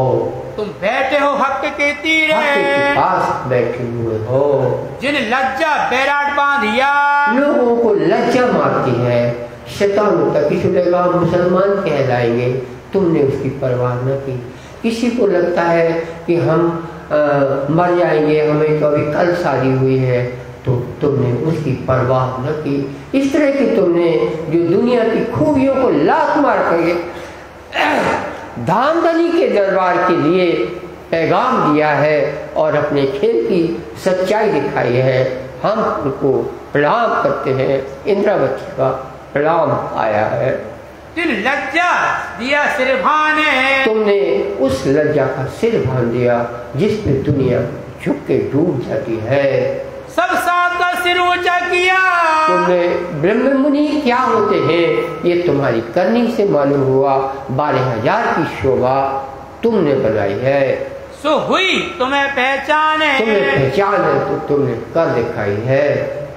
तुम बैठे हो हक के तीरे, हक के पास बैठे हुए हो। जिन लज्जा बैराट बांधिया, लोगों को लज्जा मारती है, शैतान तक इसलिए मुसलमान कहलाएंगे, तुमने उसकी परवाह न की। किसी को लगता है कि हम मर जाएंगे, हमें तो अभी कल शादी हुई है, तो तुमने उसकी परवाह न की। इस तरह की तुमने जो दुनिया की खूबियों को लात मार करके धांधली के दरबार के लिए पैगाम दिया है और अपने खेल की सच्चाई दिखाई है। हम उनको प्रणाम करते हैं, इंद्रावती का प्रणाम आया है। तिल लज्जा दिया सिर भाने, तुमने उस लज्जा का सिर भान दिया जिसमें दुनिया झुक के डूब जाती है। सब साथ का सिर ऊंचा किया, तुमने ब्रह्म मुनि क्या होते हैं ये तुम्हारी करनी से मालूम हुआ। 12,000 की शोभा तुमने बनाई है। सो हुई तुम्हें पहचाने, तुम्हें पहचान है तो तुमने कर दिखाई है।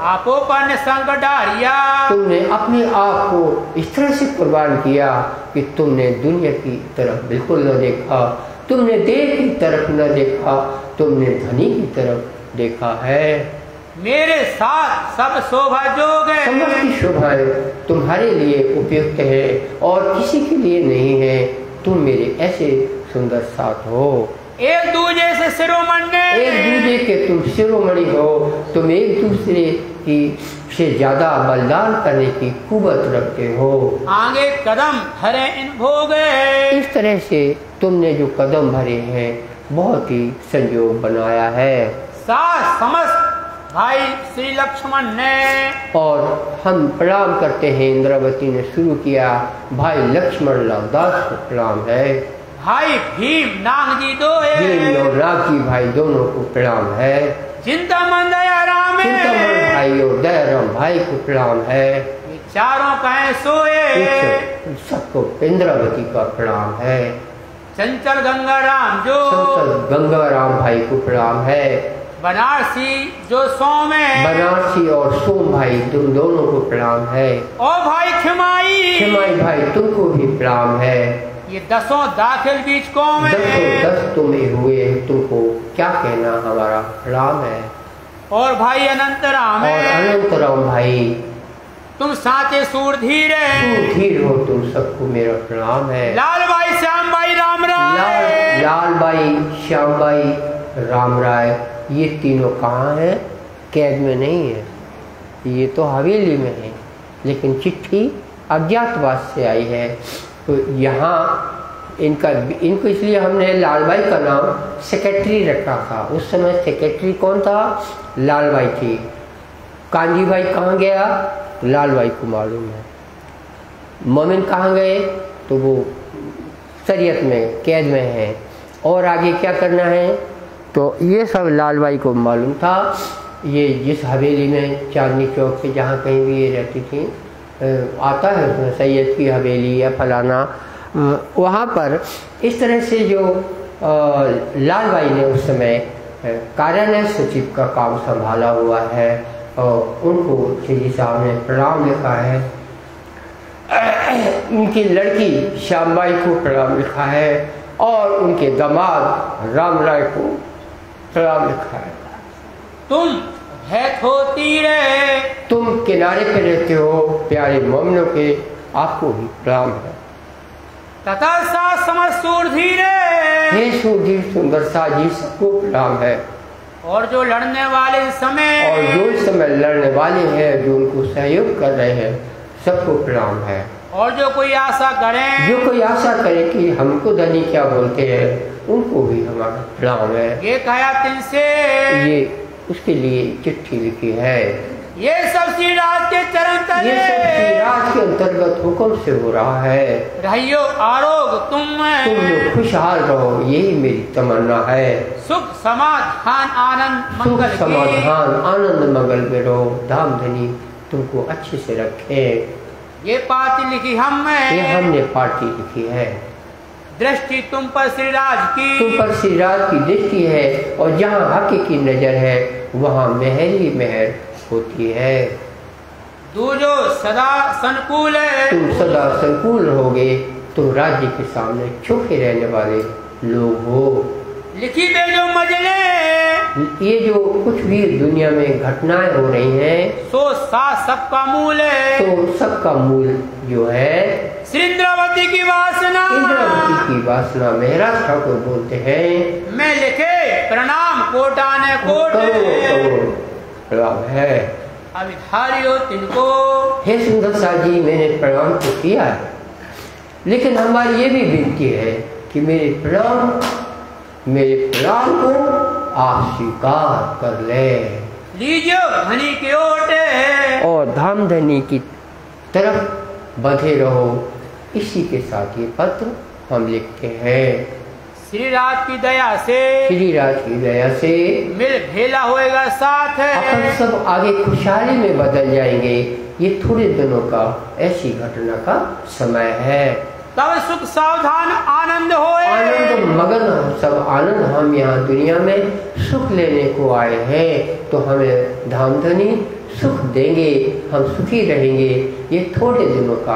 आपो पर संग डारिया, तुमने अपने आप को इस तरह से कुर्बान किया कि तुमने दुनिया की तरफ बिल्कुल न देखा, तुमने देह की तरफ न देखा, तुमने धनी की तरफ देखा है। मेरे साथ सब शोभा जोग है, समस्त शोभाएं तुम्हारे लिए उपयुक्त है और किसी के लिए नहीं है। तुम मेरे ऐसे सुंदर साथ हो। एक दूसरे से शिरोमणि, एक दूसरे के तुम शिरोमणि हो। तुम एक दूसरे की से ज्यादा बलिदान करने की कुवत रखते हो। आगे कदम भरे इन भोगे, इस तरह से तुमने जो कदम भरे हैं बहुत ही संयोग बनाया है। सास समस्त भाई श्री लक्ष्मण ने, और हम प्रणाम करते हैं। इंद्रावती ने शुरू किया, भाई लक्ष्मण लालदास को प्रणाम है। भाई भीम नाग जी दो, भीम और नाग जी भाई दोनों को प्रणाम है। चिंतामन दयाराम, चिंतामन भाई और दयाराम भाई को प्रणाम है। ये चारों कहें सोए, सबको इंद्रावती का प्रणाम है। चंचल गंगाराम जो, चंचल गंगाराम भाई को प्रणाम है। बनारसी जो सोम है, बनारसी और सोम भाई तुम दोनों को प्रणाम है। और भाई खिमाई, खिमाई भाई तुमको भी प्रणाम है। ये 10 दाखिल बीच कौम है, 10 तुम्हें हुए, तुमको क्या कहना, हमारा प्रणाम है। और भाई अनंतराम और अनंतराम भाई तुम साचे सूरधीर धीर हो, तुम सबको मेरा प्रणाम है। लाल भाई श्याम भाई राम राय, लाल भाई श्याम भाई राम राय, ये तीनों कहाँ हैं? कैद में नहीं है, ये तो हवेली में है, लेकिन चिट्ठी अज्ञातवास से आई है। तो यहाँ इनको इसलिए हमने लाल भाई का नाम सेक्रेटरी रखा था। उस समय सेक्रेटरी कौन था? लाल भाई थी। कांजी भाई कहाँ गया? लाल भाई को मालूम है। मोमिन कहाँ गए? तो वो शरीयत में कैद में है। और आगे क्या करना है, तो ये सब लाल भाई को मालूम था। ये जिस हवेली में चांदनी चौक पे जहाँ कहीं भी ये रहती थी, आता है उसमें सैयद की हवेली या फलाना, वहाँ पर इस तरह से जो लाल भाई ने उस समय कार्यालय सचिव का काम संभाला हुआ है, और उनको श्री साहब ने प्रणाम लिखा है। उनकी लड़की श्यामबाई को प्रणाम लिखा है और उनके दामाद राम राय को प्रणाम लिखा है। तुम है होती रहे, तुम किनारे पे रहते हो प्यारे मोमिनों के, आपको भी प्रणाम है। तथा सा समझ सूरधीर, हे सूरधीर सुंदर सा जी सबको प्रणाम है। और जो लड़ने वाले समय, और जो इस समय लड़ने वाले हैं, जो उनको सहयोग कर रहे हैं, सबको प्रणाम है। और जो कोई आशा करे, जो कोई आशा करे कि हमको धनी क्या बोलते हैं, उनको भी हमारा प्रणाम है। ये कहा तिनसे, ये उसके लिए चिट्ठी लिखी है। ये सब श्री राज के चरण तले, ये सब श्री राज के अंतर्गत हुक्म से हो रहा है। रहियो आरोग तुम लोग खुशहाल रहो, यही मेरी तमन्ना है। सुख समाधान आनंद सुख मंगल समाधान आनंद मंगल में रहो, धाम धनी तुमको अच्छे से रखे। ये पार्टी लिखी हमने पार्टी लिखी है। दृष्टि तुम पर श्री राज की, तुम पर श्री राज की दृष्टि है, और जहाँ हक की नजर है वहाँ मेहर ही मेहर होती है। तू जो सदा संकुल है, तुम सदा संकुल रहोगे, तुम राज्य के सामने छुपे रहने वाले लोग हो। लिखी बे जो मजले, ये जो कुछ भी दुनिया में घटनाएं हो रही हैं, सो सा सबका मूल है, तो सबका मूल जो है इंद्रावती की वासना, इंद्रावती की वासना। महाराज ठाकुर बोलते हैं, मैं लिखे प्रणाम कोटाने कोट प्रणाम है, अभिधारी हो तिनको। हे सुंदर सा जी, मैंने प्रणाम तो किया है, लेकिन हमारी ये भी विनती है कि मेरे प्रणाम को आप स्वीकार कर ले। लीजिए धनी के ओटे, और धाम धनी की तरफ बढ़े रहो। इसी के साथ ये पत्र हम लिखते हैं। श्री राज की दया से, श्री राज की दया से मिल भेला होएगा साथ है, अपन सब आगे खुशहाली में बदल जाएंगे। ये थोड़े दिनों का ऐसी घटना का समय है। तब सुख सावधान आनंद होए, आनंद मगन सब आनंद। हम यहाँ दुनिया में सुख लेने को आए हैं, तो हमें धामधनी सुख देंगे, हम सुखी रहेंगे। ये थोड़े दिनों का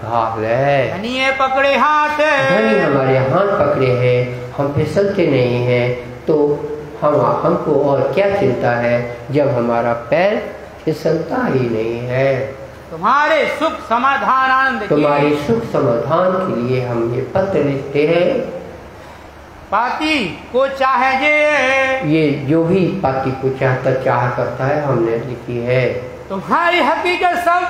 भाग है। धनी पकड़े हाथ, धनी हमारे हाथ पकड़े हैं, हम फिसलते नहीं हैं, तो हमको और क्या चिंता है जब हमारा पैर फिसलता ही नहीं है। तुम्हारे सुख समाधान आनंद, तुम्हारे सुख समाधान के लिए हम ये पत्र लिखते हैं। पाती को चाहे ये जो भी पाती को चाहता चाह करता है, हमने लिखी है। तुम्हारी हकीकत सब,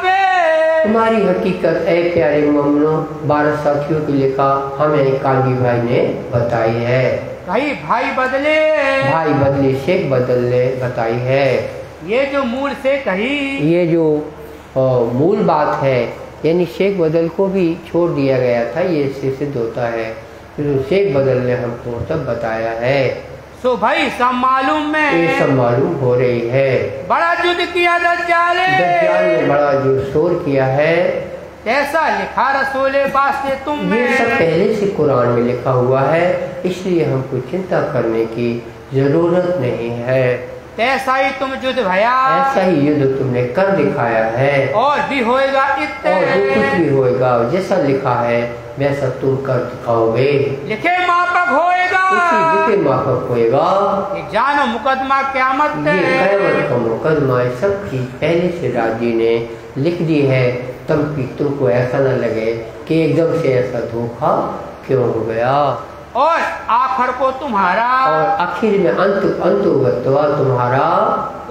तुम्हारी हकीकत ऐ प्यारे मोमनो 12 साथियों की लिखा हमें कांजी भाई ने बताई है। भाई बदले, भाई बदले शेख बदले बताई है। ये जो मूल से कही, ये जो मूल बात है, यानी शेख बदल को भी छोड़ दिया गया था, ये इससे सिद्ध होता है। तो शेख बदल ने हमको सब बताया है। सो भाई सब मालूम में, ये सब मालूम हो रही है। बड़ा युद्ध किया दज्जाल ने बड़ा जो शोर किया है, कैसा लिखा रसूले वास्ते तुम ये सब पहले से कुरान में लिखा हुआ है, इसलिए हमको चिंता करने की जरूरत नहीं है। ऐसा ही तुम युद्ध भया, ऐसा ही युद्ध तुमने कर दिखाया है। और भी होएगा इतने, और जो कुछ भी होएगा जैसा लिखा है वैसा तुम कर दिखाओगे। लिखे मापक होएगा, लिखे मापक होएगा। जानो मुकदमा क़यामत, ये क़यामत का मुकदमा सब चीज पहले से राजी ने लिख दी है। तब भी तुमको ऐसा न लगे कि एकदम से ऐसा धोखा क्यों हो गया। और आखिर को तुम्हारा, और आखिर में अंतुगतवा तुम्हारा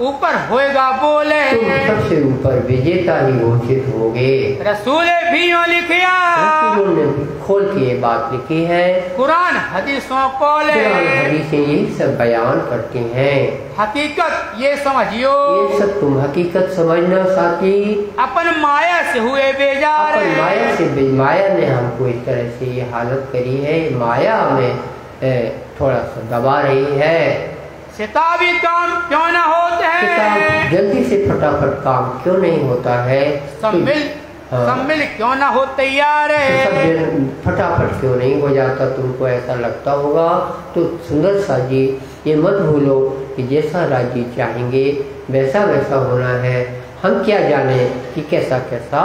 ऊपर होएगा बोले, तुम सबसे ऊपर विजेता ही घोषित होगे। रसूले भी लिखिया, रसूलों ने खोल के ये बात लिखी है। कुरान हदीसों को हदीसें यही सब बयान करती हैं। हकीकत ये समझियो, ये सब तुम हकीकत समझना साथी। अपन माया से हुए बेजार, अपन माया से, माया ने हमको इस तरह से ये हालत करी है। माया हमें थोड़ा सा दबा रही है। सिताबी काम क्यों न होते हैं, जल्दी से फटाफट काम क्यों नहीं होता है। सम्मिल क्यों न हो तैयार है, फटाफट क्यों नहीं हो जाता, तुमको ऐसा लगता होगा। तो सुंदर सा जी ये मत भूलो कि जैसा राजी चाहेंगे वैसा वैसा होना है। हम क्या जाने कि कैसा कैसा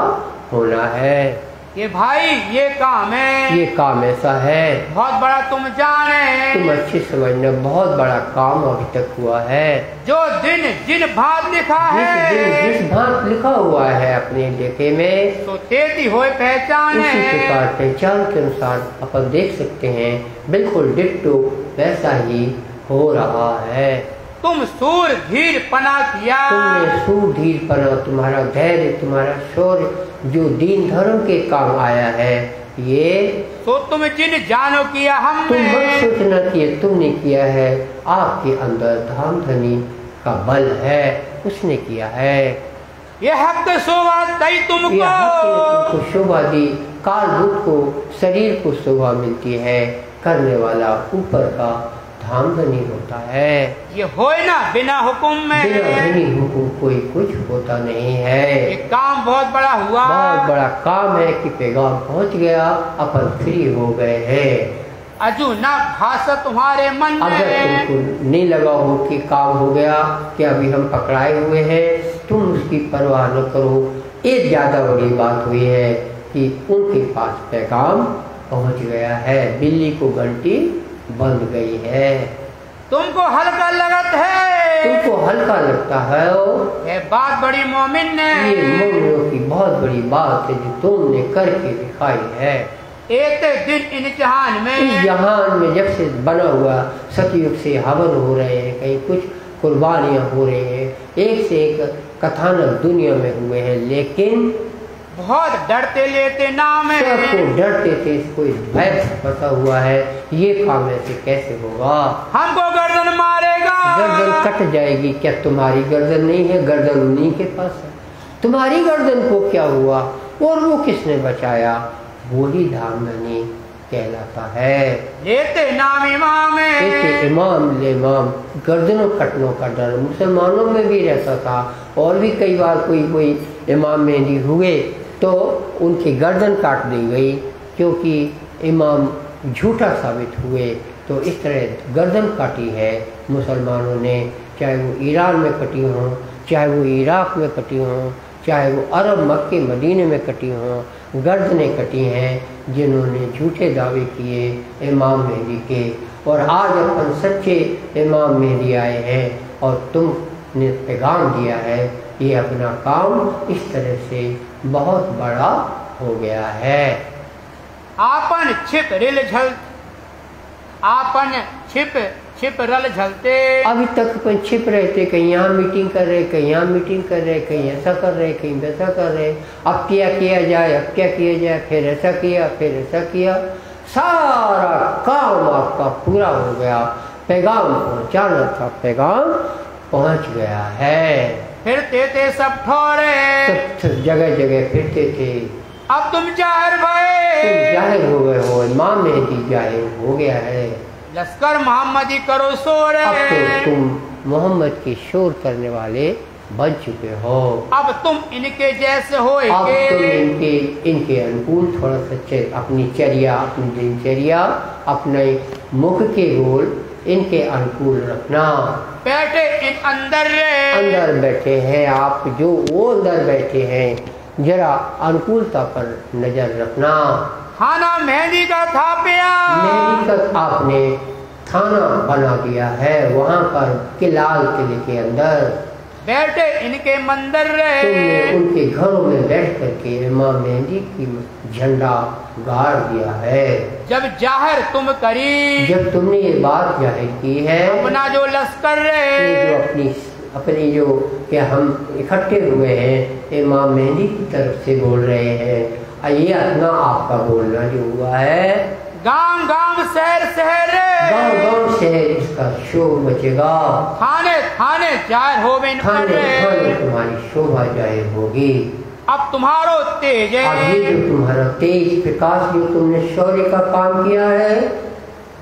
होना है। ये भाई ये काम है, ये काम ऐसा है, बहुत बड़ा तुम जाने, तुम अच्छे समझना, बहुत बड़ा काम अभी तक हुआ है। जो दिन जिन भात लिखा है, जिस भात लिखा हुआ है अपने लेखे में, तो तेती होए पहचान उसी प्रकार पहचान के अनुसार अपन देख सकते हैं। बिल्कुल डिट्टो वैसा ही हो रहा है। तुम सूर धीर पना किया, तुमने सूर धीर पना, तुम्हारा धैर्य, तुम्हारा शौर्य जो दीन धर्म के काम आया है, ये तो तुम जिन जानो किया हमने, तुम मत सोचना कि तुमने किया है। आपके अंदर धामधनी का बल है, उसने किया है। ये हक शोभा दई तुमको, शोभा दी, काल रूप को, शरीर को शोभा मिलती है। करने वाला ऊपर का धामधनी होता है। ये होए ना बिना हुक्म में, बिना धनी हुक्म कोई कुछ होता नहीं है। ये काम बहुत बड़ा हुआ, बहुत बड़ा काम है कि पैगाम पहुंच गया, अपन फ्री हो गए हैं। अजू ना भाषा तुम्हारे मन में, अगर तुमको नहीं लगा हो कि काम हो गया, कि अभी हम पकड़ाए हुए हैं, तुम उसकी परवाह न करो। एक ज़्यादा बड़ी बात हुई है कि उनके पास पैगाम पहुंच गया है, बिल्ली को घंटी बंध गई है। तुमको हल्का लगत है, तुमको हल्का लगता है, ये बात बड़ी मोमिन ने, ये मोमिनों की बहुत बड़ी बात है जो तुमने करके दिखाई है। एक दिन इन जहान में, इस जहान में जब से बना हुआ सतयुग से हवन हो रहे हैं, कहीं कुछ कुर्बानियां हो रही हैं, एक से एक कथानक दुनिया में हुए हैं, लेकिन बहुत डरते लेते नाम है, सबको डरते थे, कोई भय बसा हुआ है, ये काम ऐसे कैसे होगा, हमको गर्दन मारेगा, गर्दन कट जाएगी। क्या तुम्हारी गर्दन नहीं है? गर्दन उन्हीं के पास है। तुम्हारी गर्दन को क्या हुआ और वो किसने बचाया? वही धामनी कहलाता है। लेते नाम इमाम, इमाम ले इमाम। गर्दनों कटनों का डर मुसलमानों में भी रहता था, और भी कई बार कोई इमाम मेहदी हुए तो उनकी गर्दन काट दी गई, क्योंकि इमाम झूठा साबित हुए। तो इस तरह गर्दन काटी है मुसलमानों ने, चाहे वो ईरान में कटी हों, चाहे वो इराक़ में कटी हों, चाहे वो अरब मक्के मदीने में कटी हों, गर्दनें कटी हैं जिन्होंने झूठे दावे किए इमाम मेहदी के। और आज अपन सच्चे इमाम मेहदी आए हैं और तुमने पैगाम दिया है, ये अपना काम इस तरह से बहुत बड़ा हो गया है। आपन छिप रिल झल, आपन छिप रल झलते। अभी तक अपन छिप रहे थे, कहीं यहाँ मीटिंग कर रहे, कहीं यहाँ मीटिंग कर रहे, कहीं ऐसा कर रहे, कहीं वैसा कर रहे। अब क्या किया जाए, अब क्या किया जाए, फिर ऐसा किया, फिर ऐसा किया। सारा काम आपका पूरा हो गया, पैगाम पहुँचाना था, पैगाम पहुँच गया है। फिरते थे सब ठोरे, सब जगह जगह फिरते थे। अब तुम जाहिर भये, तुम जाहिर हो गए हो, इमाम मेहदी जाहिर हो गया है। लश्कर मोहम्मदी करो शोर, अब तो तुम मोहम्मद की शोर करने वाले बन चुके हो। अब तुम इनके जैसे हो, अब तुम इनके अनुकूल थोड़ा सा अपनी चर्या, अपनी दिनचर्या, अपने मुख के बोल इनके अनुकूल रखना। बैठे इन अंदर बैठे हैं आप, जो वो अंदर बैठे हैं, जरा अनुकूलता पर नजर रखना। खाना मेहंदी का थापिया, मेहंदी का आपने खाना बना दिया है वहाँ पर लाल किले के अंदर। बैठे इनके मंदिर रहे, तुमने उनके घरों में बैठ करके इमाम मेहंदी की झंडा गाड़ दिया है। जब जाहिर तुम करी, जब तुमने ये बात जाहिर की है, अपना जो लश्कर रहे, जो अपनी जो क्या हम इकट्ठे हुए हैं इमाम मेहंदी की तरफ से बोल रहे हैं, ये अपना आपका बोलना जो हुआ है, गांव गांव शहर शहर, गांव गांव शहर इसका शोर मचेगा। थाने थाने जाहिर हो बिन थाने थाने तुम्हारी शोभा जाहिर होगी। अब तुम्हारो तेज है, अब ये जो तुम्हारा तेज प्रकाश जो तुमने शौर्य का काम किया है,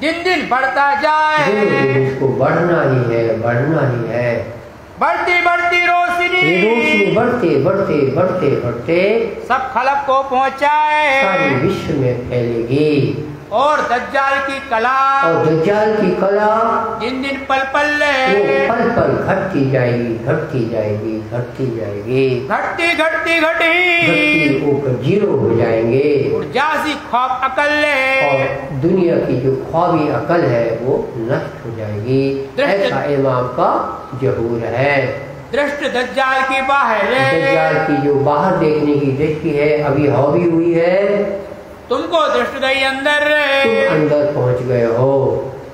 दिन दिन बढ़ता जाए, दिन दिन इसको बढ़ना ही है, बढ़ना ही है। बढ़ती बढ़ती रोशनी, रोशनी बढ़ते बढ़ते बढ़ते बढ़ते सब खलक को पहुँचाए, सारे विश्व में फैलेगी। और दज्जाल की कला, और दज्जाल की कला दिन दिन पल पल वो पल पल घटती जाएगी, घटती जाएगी, घटती जाएगी, घटती घटती घटी, घटती ऊपर जीरो हो जाएंगे। जासी ख्वाब अकल, और दुनिया की जो ख्वाबी अकल है वो नष्ट हो जाएगी। ऐसा इमाम का जहूर है। दृष्टि दज्जाल की बाहर, दज्जाल की जो बाहर देखने की दृष्टि है अभी हॉबी हुई है, तुमको दृष्टि गई अंदर, तुम अंदर पहुंच गए हो।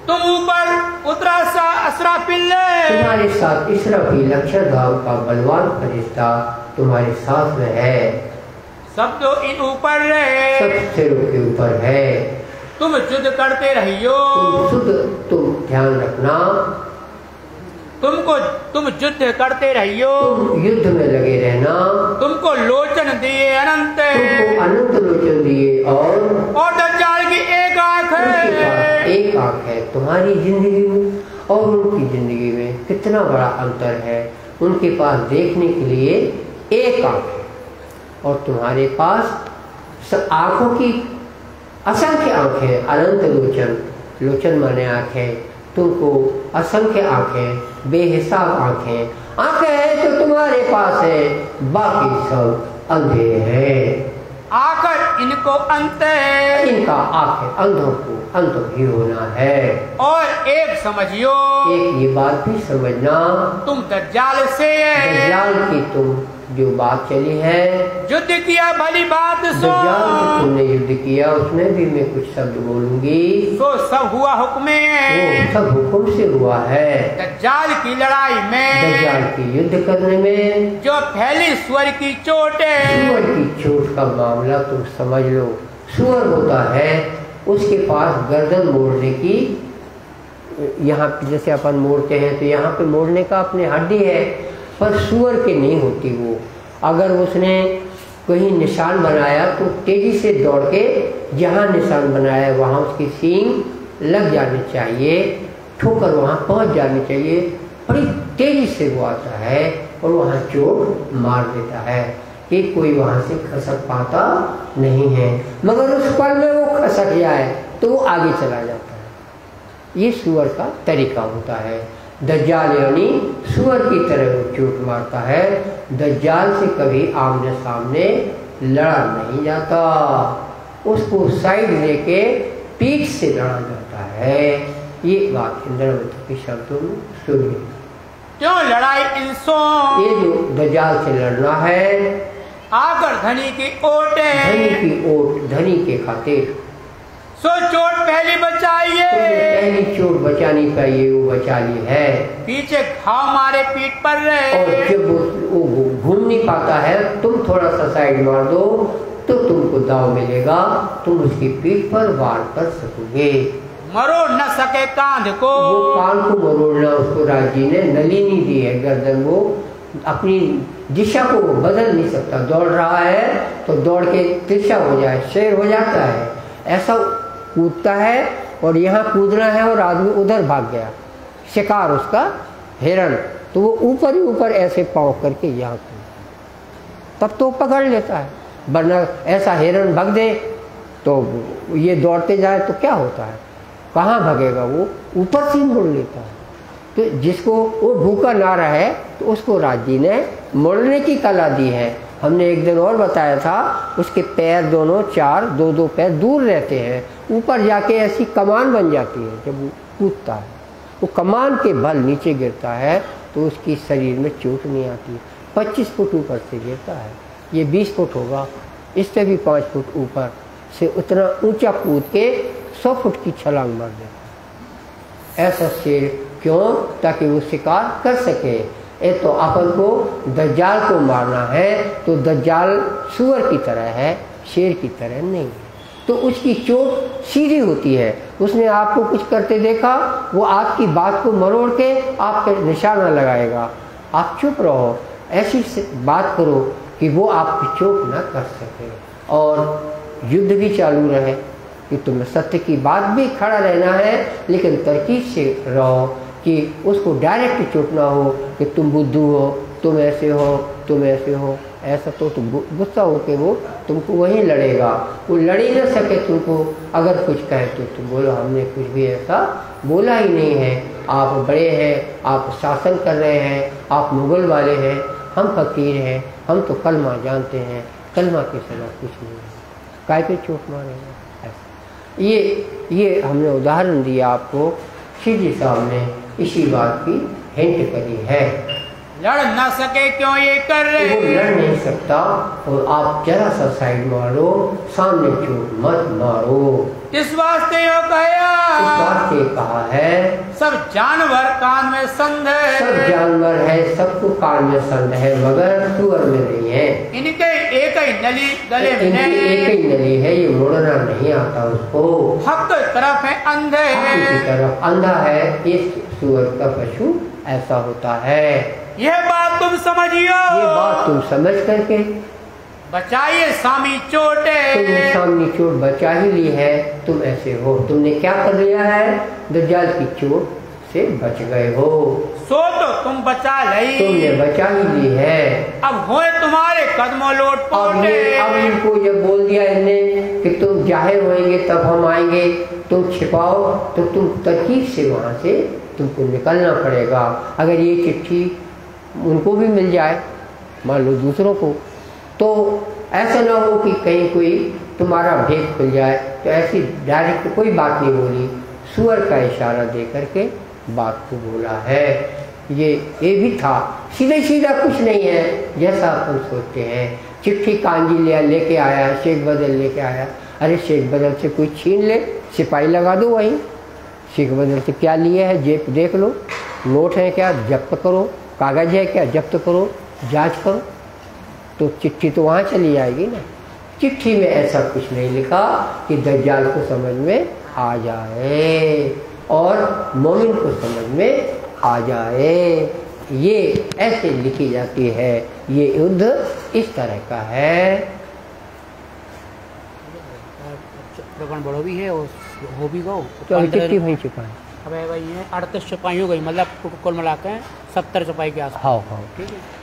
तुम ऊपर उतरा सा असराफिल, तुम्हारे साथ इसराफील अक्षरधाम का बलवान फरिश्ता तुम्हारे साथ में है। सब तो इन ऊपर रहे, सब सिरों के ऊपर है। तुम युद्ध करते रहियो, तुम ध्यान रखना, तुम युद्ध करते रहियो, तुम युद्ध में लगे रहना। तुमको लोचन दिए अनंत, तुमको अनंत लोचन दिए, और दज्जाल की एक आंख है, एक आंख है। तुम्हारी जिंदगी में और उनकी जिंदगी में कितना बड़ा अंतर है। उनके पास देखने के लिए एक आंख है और तुम्हारे पास आंखों की असंख्य आंखें। अनंत लोचन, लोचन माने आंखें, तुमको असंख्य आंखें, बेहिसाब आंखें हैं तो तुम्हारे पास है, बाकी सब अंधे हैं। आखिर इनको अंत है, इनका आखिर अंधों को अंत ही होना है। और एक समझियो, एक ये बात भी समझना, तुम दज्जाल से दज्जाल की तुम जो बात चली है, युद्ध किया भली बात सो, दज्जाल से तुमने युद्ध किया, उसमें भी मैं कुछ शब्द बोलूंगी। तो सब हुआ हुक्म, वो सब हुक्म से हुआ है। दज्जाल की लड़ाई में, दज्जाल की युद्ध करने में जो पहली स्वर की चोट है, सुअर की चोट का मामला तुम समझ लो। सुअर होता है, उसके पास गर्दन मोड़ने की, यहाँ पे जैसे अपन मोड़ते हैं तो यहाँ पे मोड़ने का अपने हड्डी है, पर सुअर के नहीं होती वो। अगर उसने कहीं निशान बनाया तो तेजी से दौड़ के जहाँ निशान बनाया वहाँ उसकी सींग लग जानी चाहिए, ठोकर वहाँ पहुँच जानी चाहिए। बड़ी तेजी से वो आता है और वहाँ चोट मार देता है कि कोई वहाँ से खसक पाता नहीं है, मगर उस पल में वो खसक जाए तो वो आगे चला जाता है। ये सुअर का तरीका होता है। दज्जाल यानी सुअर की तरह वो चोट मारता है। दज्जाल से कभी आमने सामने लड़ा नहीं जाता, उसको साइड लेके पीठ से लड़ा जाता है। ये बात इंद्रवती के शब्दों में सुनिए। क्यों लड़ाई इंसो, ये जो दज्जाल से लड़ना है, आकर धनी की ओट, धनी की ओट, धनी के खातिर। सो चोट पहली बचाइए, पहली चोट बचानी चाहिए, वो बचा ली है। पीछे घाव मारे पीठ पर रहे, और जब वो घूम नहीं पाता है, तुम थोड़ा सा साइड मार दो तो तुमको दाव मिलेगा, तुम उसकी पीठ पर वार कर सकोगे। मरोड़ न सके कांध को, वो कान को मरोड़ना उसको राजी ने नलिनी दी है, गर्दन वो अपनी दिशा को बदल नहीं सकता। दौड़ रहा है तो दौड़ के तिरछा हो जाए, शेर हो जाता है, ऐसा कूदता है। और यहाँ कूदना है और आदमी उधर भाग गया, शिकार उसका हिरण, तो वो ऊपर ही ऊपर ऐसे पाँव करके यहाँ कूदता, तब तो पकड़ लेता है। वरना ऐसा हिरण भाग दे तो ये दौड़ते जाए तो क्या होता है, कहाँ भागेगा, वो ऊपर से मुड़ लेता है। तो जिसको वो भूखा ना रहे तो उसको राजी ने मुड़ने की कला दी है। हमने एक दिन और बताया था, उसके पैर दोनों चार दो दो पैर दूर रहते हैं, ऊपर जाके ऐसी कमान बन जाती है। जब वो कूदता है वो कमान के बल नीचे गिरता है तो उसकी शरीर में चोट नहीं आती। 25 फुट ऊपर से गिरता है, ये 20 फुट होगा, इस पे भी 5 फुट ऊपर से उतना ऊंचा कूद के 100 फुट की छलांग मार देता है। ऐसा शेर क्यों? ताकि वो शिकार कर सके। तो अपन को दज्जाल को मारना है तो दज्जाल सुअर की तरह है, शेर की तरह नहीं है। तो उसकी चोट सीधी होती है। उसने आपको कुछ करते देखा, वो आपकी बात को मरोड़ के आप पे निशाना लगाएगा। आप चुप रहो, ऐसी बात करो कि वो आपकी चोट ना कर सके और युद्ध भी चालू रहे कि तुम्हें सत्य की बात भी खड़ा रहना है, लेकिन तरकीब से रहो कि उसको डायरेक्ट चोट ना हो कि तुम बुद्धू हो, तुम ऐसे हो, तुम ऐसे हो। ऐसा तो तुम गुस्सा हो के वो तुमको वहीं लड़ेगा, वो लड़ ही ना सके तुमको। अगर कुछ कहे तो तुम बोलो हमने कुछ भी ऐसा बोला ही नहीं है, आप बड़े हैं, आप शासन कर रहे हैं, आप मुगल वाले हैं, हम फकीर हैं, हम तो कलमा जानते हैं, कलमा के सिवा कुछ नहीं है, काय पे चोट मारेगा। ऐसा ये हमने उदाहरण दिया आपको, सीधी सामने इसी बात की हिंट करी है। लड़ ना सके क्यों ये कर रहे, वो लड़ नहीं सकता और आप जरा सा साइड मारो, सामने चोट मत मारो। इस वास्ते यो कहा, इस वास्ते कहा है सब जानवर कान में संध है, सब जानवर है, सबको कान में संध है, मगर सुअर में नहीं है। इनके एक ही नली गले में इनकी एक ही नली है, ये मुड़ना नहीं आता उसको। हक तरफ है अंधे, की तरफ अंधा है, इस सुअर का पशु ऐसा होता है। यह बात तुम समझियो, ये बात तुम समझ करके बचाइए सामी चोटे, तुमने सामनी चोट बचा ही ली है। तुम ऐसे हो, तुमने क्या कर लिया है, दज्जाल की चोट से बच गए हो। सो तो तुम बचा लई, तुमने बचा ही ली है। अब होए तुम्हारे कदमों लोट पोटे। अब इनको जब बोल दिया इनने कि तुम जाहिर होएंगे तब हम आएंगे, तुम छिपाओ, तो तुम तरकीब से वहाँ से तुमको निकलना पड़ेगा। अगर ये चिट्ठी उनको भी मिल जाए, मान लो दूसरों को, तो ऐसा ना हो कि कहीं कोई तुम्हारा भेद खुल जाए, तो ऐसी डायरेक्ट कोई बात नहीं बोली, सुअर का इशारा दे करके बात को बोला है। ये भी था, सीधा सीधा कुछ नहीं है जैसा अपन सोचते हैं। चिट्ठी कांजी लेके आया, शेख बदल लेके आया। अरे शेख बदल से कोई छीन ले, सिपाही लगा दो वहीं। शेख बदल से क्या लिए है जेब देख लो, नोट है क्या जब्त करो, कागज है क्या जब्त करो, जांच करो। तो चिट्ठी तो वहाँ चली जाएगी ना। चिट्ठी में ऐसा कुछ नहीं लिखा कि दज्जाल को समझ में आ जाए और मोमिन को समझ में आ जाए। ये ऐसे लिखी जाती है, ये युद्ध इस तरह का है। बड़ो भी है और हो भी गो तो अभी चिट्ठी वहीं छिपाई। अब भाई ये 38 छपाई हो गई, मतलब कुल मिला के 70 छपाई के आसपास। हाँ हाँ ठीक है।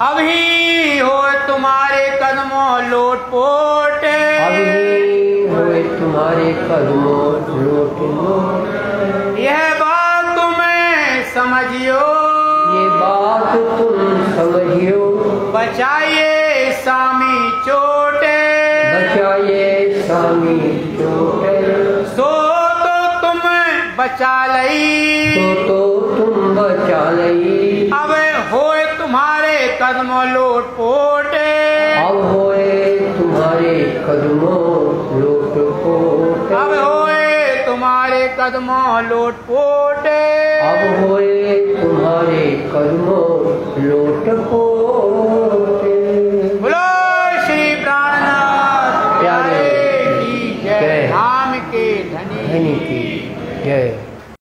अभी हो तुम्हारे कदमों लोटपोट, अभी होए तुम्हारे कदमों लोटपोट। यह बात तुम्हें समझियो, ये बात तुम समझियो। बचाइए सामी चोटे, बचाइए सामी चोटे। सो तो तुम बचा लई, तो तुम बचा लई। अब होए तुम्हारे कदमों लोटपोटे, अब होए तुम्हारे कदमों लोटपोट। अब होए तुम्हारे कदमों लोटपोटे, अब होए तुम्हारे कदमों लोटपोट।